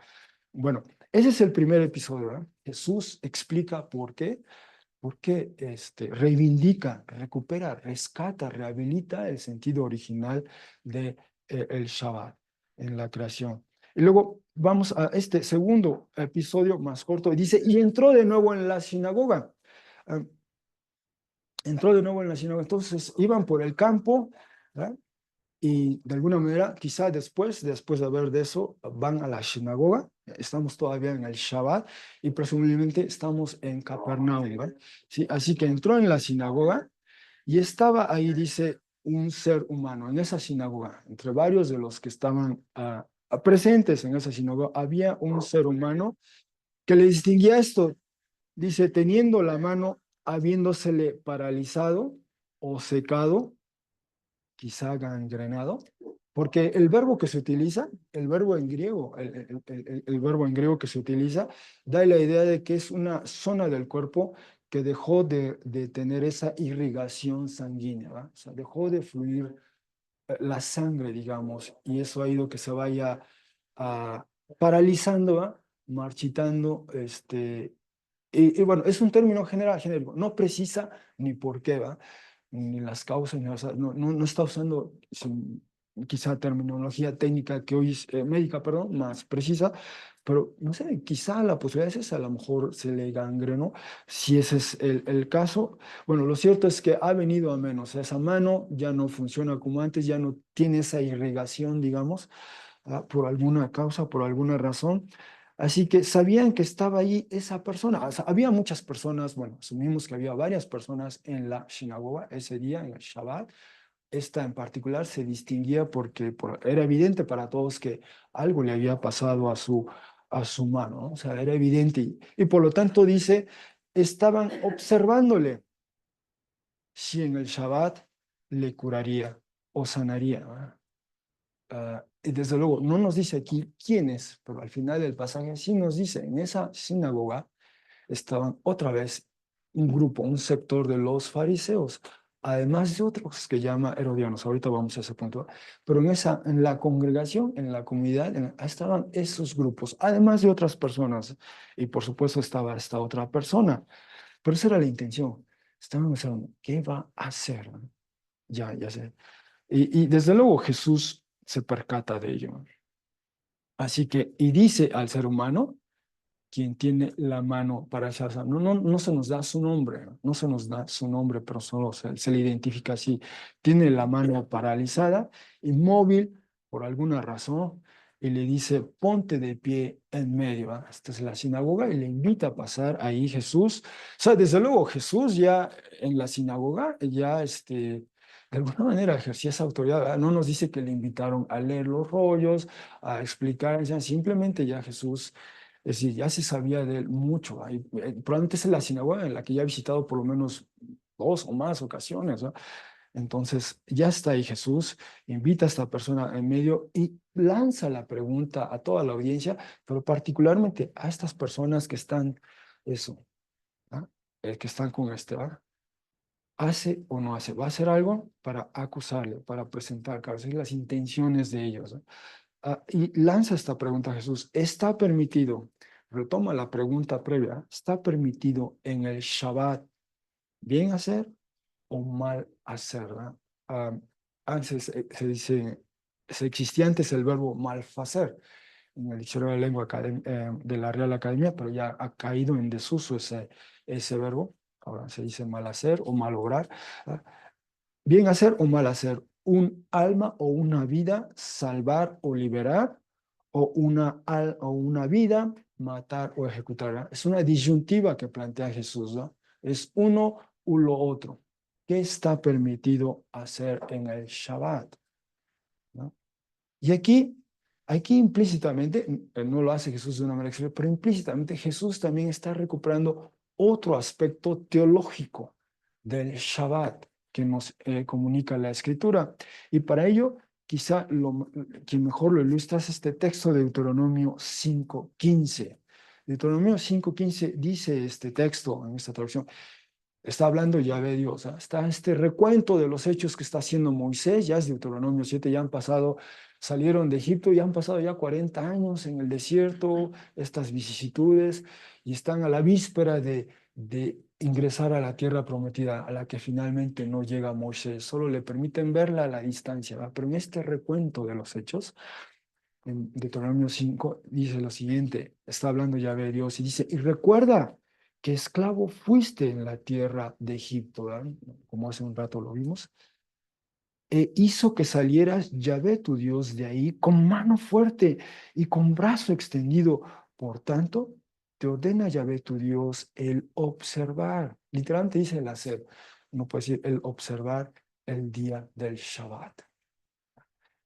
Bueno, ese es el primer episodio, ¿verdad? Jesús explica por qué reivindica, recupera, rescata, rehabilita el sentido original de el Shabbat en la creación. Y luego vamos a este segundo episodio más corto. Dice, y entró de nuevo en la sinagoga. Ah, entró de nuevo en la sinagoga. Entonces iban por el campo, ¿verdad? Y de alguna manera, quizá después de haber de eso, van a la sinagoga. Estamos todavía en el Shabbat y presumiblemente estamos en Capernaum, ¿verdad? Sí, así que entró en la sinagoga y estaba ahí, dice, un ser humano en esa sinagoga. Entre varios de los que estaban presentes en esa sinagoga, había un ser humano que le distinguía esto. Dice, teniendo la mano, habiéndosele paralizado o secado, quizá gangrenado, porque el verbo que se utiliza, el verbo en griego, el verbo en griego que se utiliza, da la idea de que es una zona del cuerpo que dejó de tener esa irrigación sanguínea, ¿va? O sea, dejó de fluir la sangre, digamos, y eso ha ido que se vaya ah, paralizando, ¿va? Marchitando, y bueno, es un término general, genérico, no precisa ni por qué, ¿va? Ni las causas, ni, o sea, no está usando quizá terminología técnica que hoy es médica, perdón, más precisa, pero no sé, quizá la posibilidad es esa, a lo mejor se le gangrenó, si ese es el caso. Bueno, lo cierto es que ha venido a menos, esa mano ya no funciona como antes, ya no tiene esa irrigación, digamos, por alguna causa, por alguna razón. Así que sabían que estaba ahí esa persona. O sea, había muchas personas, bueno, asumimos que había varias personas en la sinagoga ese día, en el Shabbat. Esta en particular se distinguía porque era evidente para todos que algo le había pasado a su mano, ¿no? O sea, era evidente. Y por lo tanto dice, estaban observándole si en el Shabbat le curaría o sanaría, ¿no? Y desde luego, no nos dice aquí quién es, pero al final del pasaje sí nos dice, en esa sinagoga estaban otra vez un grupo, un sector de los fariseos, además de otros que llama herodianos. Ahorita vamos a ese punto. Pero en la congregación, en la comunidad, estaban esos grupos, además de otras personas. Y por supuesto estaba esta otra persona. Pero esa era la intención. Estaban pensando, ¿qué va a hacer? Ya sé. Y desde luego Jesús se percata de ello. Así que, y dice al ser humano, quien tiene la mano para echar. No se nos da su nombre, no se nos da su nombre, pero solo se le identifica así. Tiene la mano paralizada, inmóvil por alguna razón, y le dice, ponte de pie en medio. ¿Va? Esta es la sinagoga y le invita a pasar ahí Jesús. O sea, desde luego Jesús ya en la sinagoga, ya de alguna manera ejercía esa autoridad. ¿Va? No nos dice que le invitaron a leer los rollos, a explicar, ya, simplemente ya Jesús, es decir, ya se sabía de él mucho. Probablemente es la sinagoga en la que ya ha visitado por lo menos dos o más ocasiones, ¿no? Entonces, ya está ahí Jesús, invita a esta persona en medio y lanza la pregunta a toda la audiencia, pero particularmente a estas personas que están, eso, ¿ah? Que están con ¿va? ¿Hace o no hace? ¿Va a hacer algo para acusarle, para presentar, claro, esas las intenciones de ellos? ¿No? Y lanza esta pregunta a Jesús. ¿Está permitido? Retoma la pregunta previa. ¿Está permitido en el Shabbat bien hacer o mal hacer? ¿Verdad? Antes se dice, se existía antes el verbo malfacer en el diccionario de la lengua de la Real Academia, pero ya ha caído en desuso ese verbo. Ahora se dice mal hacer o malograr. ¿Ah? Bien hacer o mal hacer, un alma o una vida, salvar o liberar, o una vida, matar o ejecutar. ¿No? Es una disyuntiva que plantea Jesús, ¿no? Es uno u lo otro. ¿Qué está permitido hacer en el Shabbat? ¿No? Y aquí implícitamente, no lo hace Jesús de una manera expresa, pero implícitamente Jesús también está recuperando otro aspecto teológico del Shabbat que nos comunica la Escritura. Y para ello, quizá quien mejor lo ilustra es este texto de Deuteronomio 5:15. Deuteronomio 5:15 dice este texto en esta traducción, está hablando Yahvé Dios, ¿ah? Está este recuento de los hechos que está haciendo Moisés, ya es Deuteronomio 7, ya han pasado, salieron de Egipto, ya han pasado ya 40 años en el desierto, estas vicisitudes, y están a la víspera de ingresar a la tierra prometida, a la que finalmente no llega Moisés, solo le permiten verla a la distancia, ¿va? Pero en este recuento de los hechos, en Deuteronomio 5, dice lo siguiente, está hablando Yahvé Dios y dice, y recuerda que esclavo fuiste en la tierra de Egipto, ¿verdad? Como hace un rato lo vimos, e hizo que salieras Yahvé tu Dios de ahí con mano fuerte y con brazo extendido. Por tanto, te ordena Yahvé tu Dios el observar, literalmente dice el hacer, no puede decir el observar el día del Shabbat.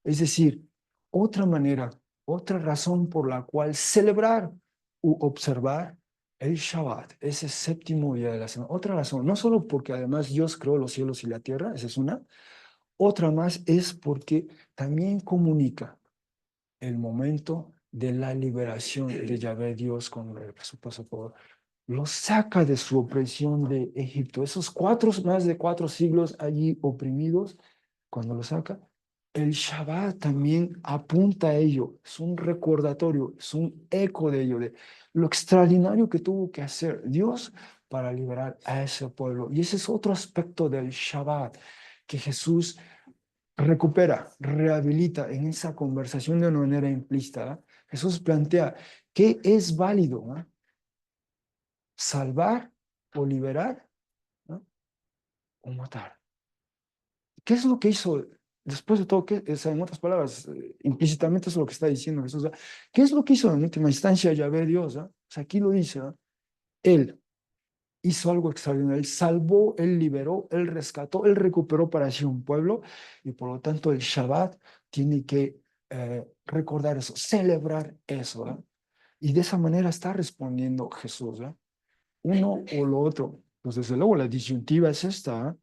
Es decir, otra manera, otra razón por la cual celebrar u observar el Shabbat, ese séptimo día de la semana. Otra razón, no solo porque además Dios creó los cielos y la tierra, esa es una. Otra más es porque también comunica el momento de la liberación de Yahvé Dios con su paso por lo saca de su opresión de Egipto. Esos más de 4 siglos allí oprimidos, cuando lo saca, el Shabbat también apunta a ello, es un recordatorio, es un eco de ello, de lo extraordinario que tuvo que hacer Dios para liberar a ese pueblo. Y ese es otro aspecto del Shabbat que Jesús recupera, rehabilita en esa conversación de una manera implícita. Jesús plantea, ¿qué es válido? ¿Salvar o liberar? ¿no? O matar. ¿Qué es lo que hizo después de todo? O sea, en otras palabras, implícitamente es lo que está diciendo Jesús. ¿Qué es lo que hizo en última instancia Yahvé Dios? O sea, aquí lo dice. Él hizo algo extraordinario. Él salvó, él liberó, él rescató, él recuperó para sí un pueblo y por lo tanto el Shabbat tiene que recordar eso, celebrar eso. Y de esa manera está respondiendo Jesús. Uno o lo otro. Pues desde luego la disyuntiva es esta.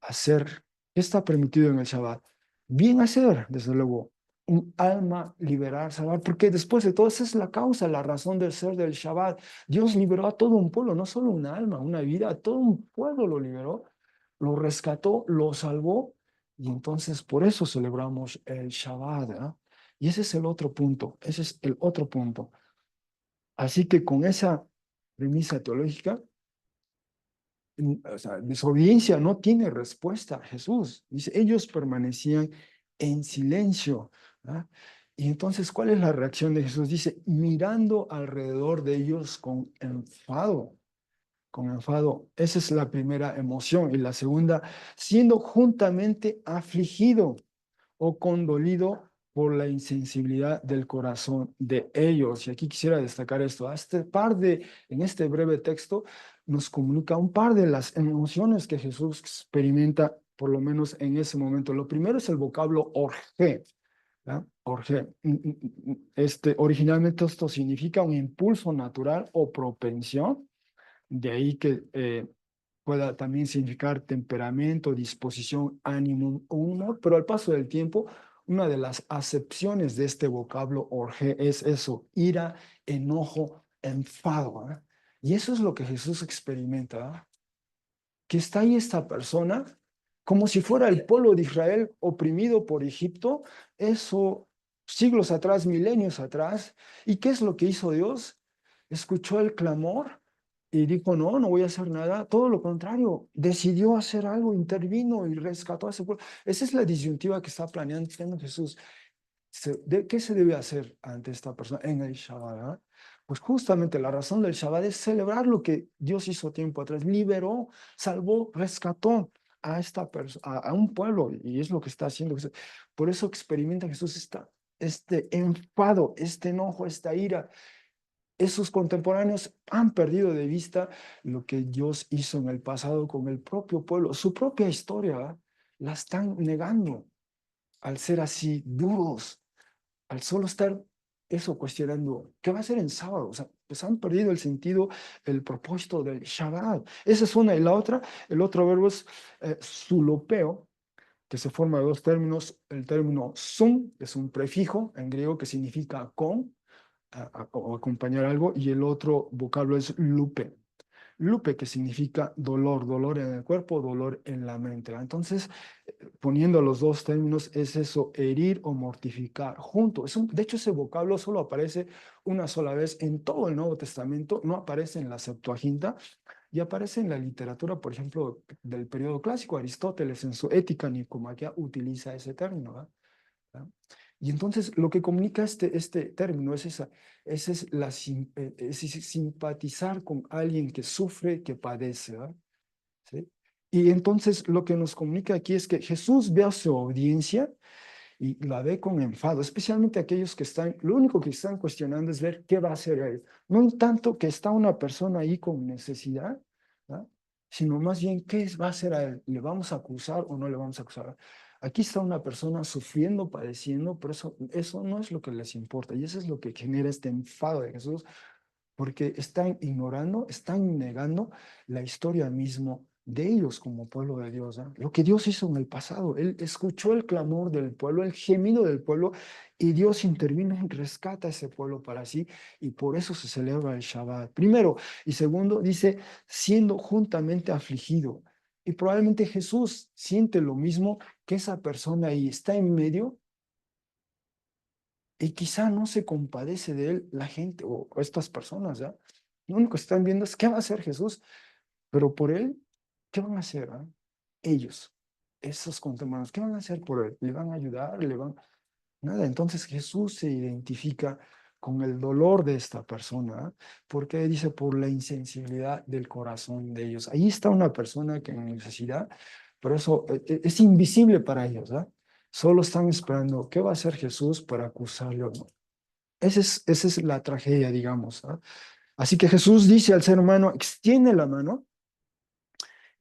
Hacer, ¿qué está permitido en el Shabbat? Bien hacer, desde luego, un alma liberar, salvar, porque después de todo esa es la causa, la razón del ser del Shabbat. Dios liberó a todo un pueblo, no solo un alma, una vida, a todo un pueblo lo liberó, lo rescató, lo salvó, y entonces por eso celebramos el Shabbat. Y ese es el otro punto, ese es el otro punto. Así que con esa premisa teológica, o sea, desobediencia no tiene respuesta. Jesús dice, ellos permanecían en silencio. ¿Ah? Y entonces, ¿cuál es la reacción de Jesús? Dice, mirando alrededor de ellos con enfado, con enfado. Esa es la primera emoción. Y la segunda, siendo juntamente afligido o condolido por la insensibilidad del corazón de ellos. Y aquí quisiera destacar esto. En este breve texto nos comunica un par de las emociones que Jesús experimenta, por lo menos en ese momento. Lo primero es el vocablo orge. Orge. Originalmente esto significa un impulso natural o propensión, de ahí que pueda también significar temperamento, disposición, ánimo, humor, pero al paso del tiempo, una de las acepciones de este vocablo orge es eso, ira, enojo, enfado. Y eso es lo que Jesús experimenta, que está ahí esta persona como si fuera el pueblo de Israel oprimido por Egipto, eso siglos atrás, milenios atrás. ¿Y qué es lo que hizo Dios? Escuchó el clamor y dijo, no, no voy a hacer nada. Todo lo contrario, decidió hacer algo, intervino y rescató a ese pueblo. Esa es la disyuntiva que está planeando Jesús. ¿Qué se debe hacer ante esta persona en el Shabbat? Pues justamente la razón del Shabbat es celebrar lo que Dios hizo tiempo atrás, liberó, salvó, rescató a esta persona, a un pueblo, y es lo que está haciendo Jesús. Por eso experimenta Jesús este enfado, este enojo, esta ira. Esos contemporáneos han perdido de vista lo que Dios hizo en el pasado con el propio pueblo, su propia historia, ¿verdad? La están negando al ser así duros, al solo estar eso cuestionando, ¿qué va a hacer en sábado? O sea, pues han perdido el sentido, el propósito del Shabbat. Esa es una. Y la otra, el otro verbo es sulopeo, que se forma de dos términos. El término sum es un prefijo en griego que significa con o acompañar algo, y el otro vocablo es lupe. Lupe, que significa dolor, dolor en el cuerpo, dolor en la mente. Entonces, poniendo los dos términos, es eso, herir o mortificar junto. De hecho, ese vocablo solo aparece una sola vez en todo el Nuevo Testamento, no aparece en la Septuaginta y aparece en la literatura, por ejemplo, del periodo clásico. Aristóteles en su Ética Nicomaquea utiliza ese término. ¿verdad? Y entonces lo que comunica este término es simpatizar con alguien que sufre, que padece. ¿verdad? ¿Sí? Y entonces lo que nos comunica aquí es que Jesús ve a su audiencia y la ve con enfado, especialmente aquellos que lo único que están cuestionando es ver qué va a hacer él. No en tanto que está una persona ahí con necesidad, ¿verdad? Sino más bien va a hacer a él. ¿Le vamos a acusar o no le vamos a acusar? Aquí está una persona sufriendo, padeciendo, pero eso no es lo que les importa. Y eso es lo que genera este enfado de Jesús, porque están ignorando, están negando la historia mismo de ellos como pueblo de Dios. Lo que Dios hizo en el pasado. Él escuchó el clamor del pueblo, el gemido del pueblo, y Dios intervino y rescata a ese pueblo para sí, y por eso se celebra el Shabbat. Primero, y segundo, dice, siendo juntamente afligido. Y probablemente Jesús siente lo mismo que esa persona ahí está en medio y quizá no se compadece de él la gente o estas personas, ¿ya? Lo único que están viendo es qué va a hacer Jesús, pero por él, ¿qué van a hacer? ¿Ah? Ellos, esos contemporáneos, ¿qué van a hacer por él? ¿Le van a ayudar? ¿Le van? Nada, entonces Jesús se identifica con el dolor de esta persona, porque dice por la insensibilidad del corazón de ellos. Ahí está una persona que en necesidad, pero eso es invisible para ellos, ¿ah? Solo están esperando qué va a hacer Jesús para acusarle o no. Esa es la tragedia, digamos, ¿ah? Así que Jesús dice al ser humano, extiende la mano,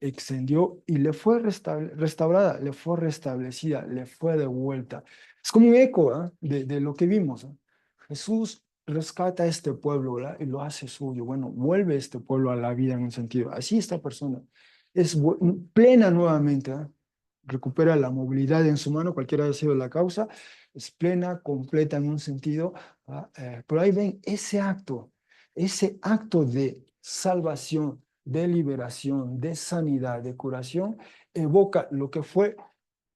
extendió y le fue restaurada, le fue restablecida, le fue devuelta. Es como un eco, ¿ah? De lo que vimos, ¿ah? Jesús rescata a este pueblo, ¿verdad? Y lo hace suyo. Bueno, vuelve este pueblo a la vida en un sentido. Así esta persona es plena nuevamente, ¿ah? Recupera la movilidad en su mano, cualquiera haya sido la causa, es plena, completa en un sentido, ¿ah? Pero ahí ven ese acto de salvación, de liberación, de sanidad, de curación, evoca lo que fue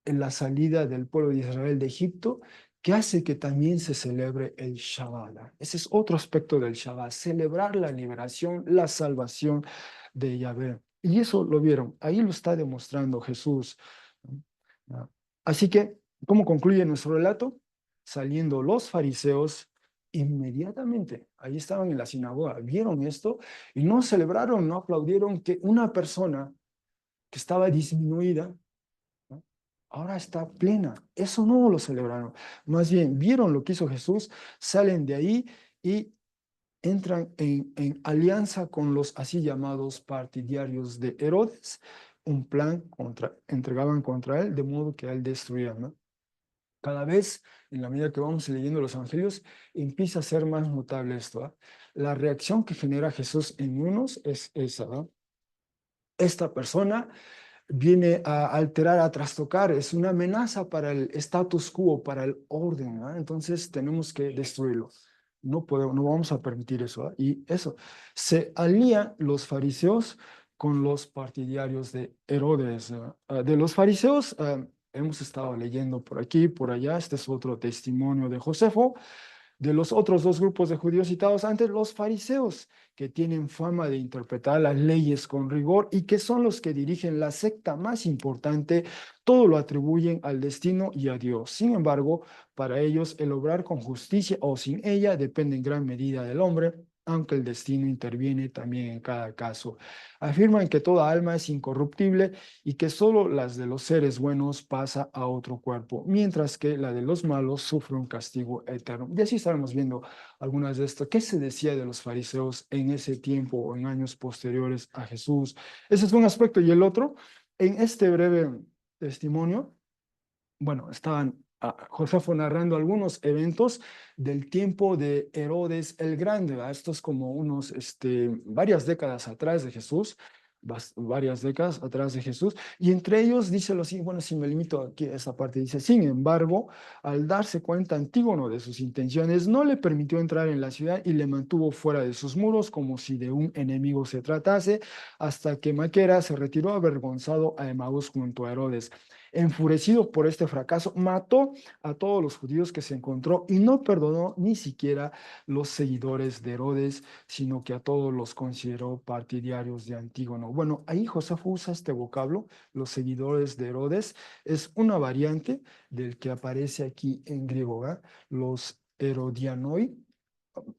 en la salida del pueblo de Israel de Egipto, que hace que también se celebre el Shabbat. Ese es otro aspecto del Shabbat, celebrar la liberación, la salvación de Yahvé. Y eso lo vieron, ahí lo está demostrando Jesús. ¿No? Así que, ¿cómo concluye nuestro relato? Saliendo los fariseos inmediatamente, ahí estaban en la sinagoga, vieron esto y no celebraron, no aplaudieron que una persona que estaba disminuida, ¿no? Ahora está plena. Eso no lo celebraron. Más bien, vieron lo que hizo Jesús, salen de ahí y entran en alianza con los así llamados partidarios de Herodes, un plan entregaban contra él, de modo que a él destruían, ¿no? Cada vez, en la medida que vamos leyendo los evangelios, empieza a ser más notable esto, ¿ah? La reacción que genera Jesús en unos es esa, ¿no? Esta persona viene a alterar, a trastocar, es una amenaza para el status quo, para el orden, ¿no? Entonces tenemos que destruirlo. No podemos, no vamos a permitir eso, ¿no? Y eso, se alían los fariseos con los partidarios de Herodes, ¿no? De los fariseos, hemos estado leyendo por aquí, por allá, este es otro testimonio de Josefo. De los otros dos grupos de judíos citados antes, los fariseos, que tienen fama de interpretar las leyes con rigor y que son los que dirigen la secta más importante, todo lo atribuyen al destino y a Dios. Sin embargo, para ellos el obrar con justicia o sin ella depende en gran medida del hombre, aunque el destino interviene también en cada caso. Afirman que toda alma es incorruptible y que solo las de los seres buenos pasa a otro cuerpo, mientras que la de los malos sufre un castigo eterno. Y así estaremos viendo algunas de estas. ¿Qué se decía de los fariseos en ese tiempo o en años posteriores a Jesús? Ese es un aspecto. Y el otro, en este breve testimonio, bueno, estaban Josefo narrando algunos eventos del tiempo de Herodes el Grande, ¿verdad? Esto es como unos, varias décadas atrás de Jesús, varias décadas atrás de Jesús, y entre ellos dice lo siguiente, bueno, si me limito aquí a esa parte, dice, sin embargo, al darse cuenta Antígono de sus intenciones, no le permitió entrar en la ciudad y le mantuvo fuera de sus muros como si de un enemigo se tratase, hasta que Maquera se retiró avergonzado a Emaús junto a Herodes. Enfurecido por este fracaso, mató a todos los judíos que se encontró y no perdonó ni siquiera los seguidores de Herodes, sino que a todos los consideró partidarios de Antígono. Bueno, ahí Josefo usa este vocablo, los seguidores de Herodes, es una variante del que aparece aquí en griego, ¿verdad? Los herodianoi.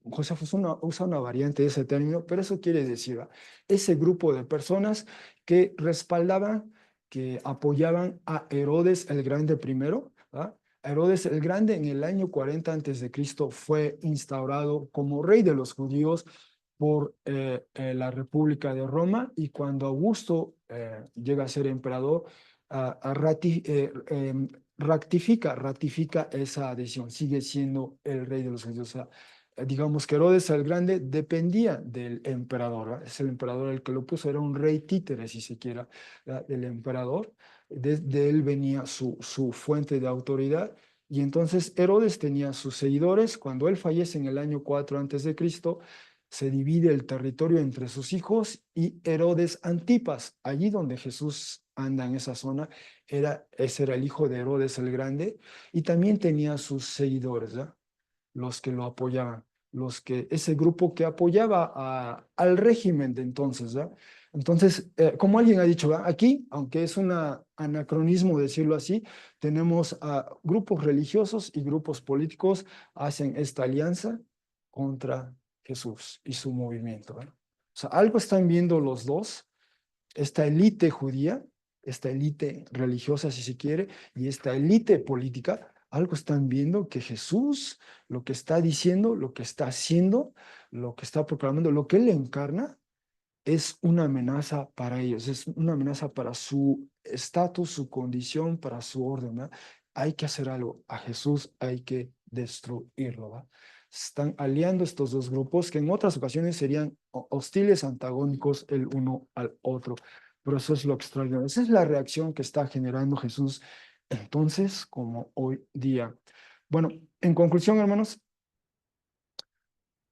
Josefo usa una variante de ese término, pero eso quiere decir, ¿verdad? Ese grupo de personas que respaldaban, que apoyaban a Herodes el Grande primero, ¿verdad? Herodes el Grande en el año 40 antes de Cristo fue instaurado como rey de los judíos por la República de Roma, y cuando Augusto llega a ser emperador, ratifica esa decisión, sigue siendo el rey de los judíos. O sea, digamos que Herodes el Grande dependía del emperador, ¿verdad? Es el emperador el que lo puso, era un rey títere, si se quiera, ¿verdad? Del emperador. De él venía su fuente de autoridad. Y entonces Herodes tenía sus seguidores. Cuando él fallece en el año 4 antes de Cristo, se divide el territorio entre sus hijos y Herodes Antipas. Allí donde Jesús anda en esa zona, ese era el hijo de Herodes el Grande, y también tenía sus seguidores, ¿ya? Los que lo apoyaban, ese grupo que apoyaba al régimen de entonces, ¿ya? Entonces, como alguien ha dicho, ¿va? Aquí, aunque es un anacronismo decirlo así, tenemos a grupos religiosos y grupos políticos hacen esta alianza contra Jesús y su movimiento, ¿verdad? O sea, algo están viendo los dos, esta élite judía, esta élite religiosa, si se quiere, y esta élite política, algo están viendo que Jesús, lo que está diciendo, lo que está haciendo, lo que está proclamando, lo que él encarna, es una amenaza para ellos, es una amenaza para su estatus, su condición, para su orden, ¿verdad? Hay que hacer algo. A Jesús hay que destruirlo, ¿verdad? Están aliando estos dos grupos que en otras ocasiones serían hostiles, antagónicos el uno al otro. Pero eso es lo extraordinario. Esa es la reacción que está generando Jesús entonces como hoy día. Bueno, en conclusión, hermanos,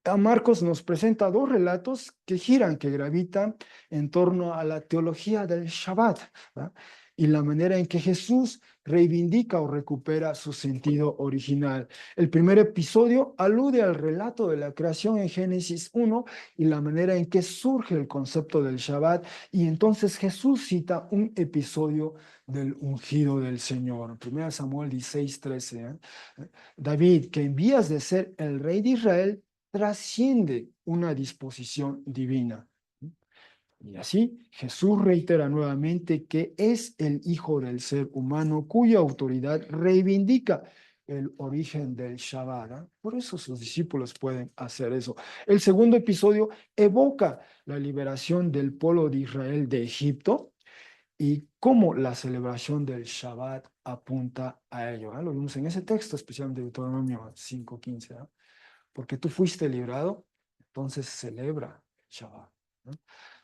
a Marcos nos presenta dos relatos que giran, que gravitan en torno a la teología del Shabbat, ¿verdad? Y la manera en que Jesús reivindica o recupera su sentido original. El primer episodio alude al relato de la creación en Génesis 1 y la manera en que surge el concepto del Shabbat. Y entonces Jesús cita un episodio del ungido del Señor. 1 Samuel 16:13. David, que en vías de ser el rey de Israel, trasciende una disposición divina. Y así Jesús reitera nuevamente que es el Hijo del ser humano cuya autoridad reivindica el origen del Shabbat, ¿eh? Por eso sus discípulos pueden hacer eso. El segundo episodio evoca la liberación del pueblo de Israel de Egipto y cómo la celebración del Shabbat apunta a ello, ¿eh? Lo vimos en ese texto, especialmente de Deuteronomio 5:15, ¿eh? Porque tú fuiste librado, entonces celebra Shabbat, ¿no?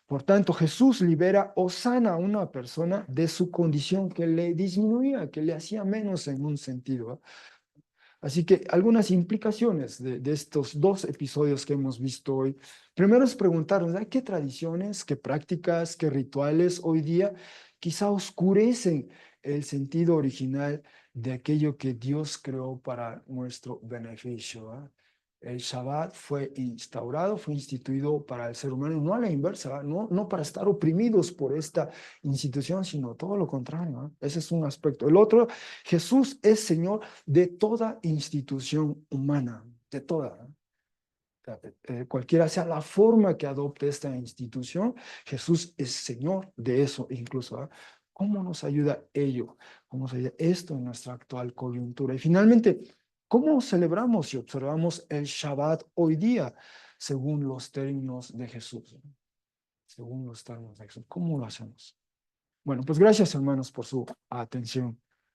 Por tanto, Jesús libera o sana a una persona de su condición que le disminuía, que le hacía menos en un sentido, ¿eh? Así que algunas implicaciones de estos dos episodios que hemos visto hoy. Primero es preguntarnos, ¿qué tradiciones, qué prácticas, qué rituales hoy día quizá oscurecen el sentido original de aquello que Dios creó para nuestro beneficio, ¿eh? El Shabbat fue instaurado, fue instituido para el ser humano, no a la inversa, ¿eh? No para estar oprimidos por esta institución, sino todo lo contrario, ¿eh? Ese es un aspecto. El otro, Jesús es Señor de toda institución humana, de toda, ¿no? Cualquiera sea la forma que adopte esta institución, Jesús es Señor de eso incluso, ¿eh? ¿Cómo nos ayuda ello? ¿Cómo nos ayuda esto en nuestra actual coyuntura? Y finalmente, ¿cómo celebramos y observamos el Shabbat hoy día según los términos de Jesús? Según los términos de Jesús, ¿cómo lo hacemos? Bueno, pues gracias hermanos por su atención.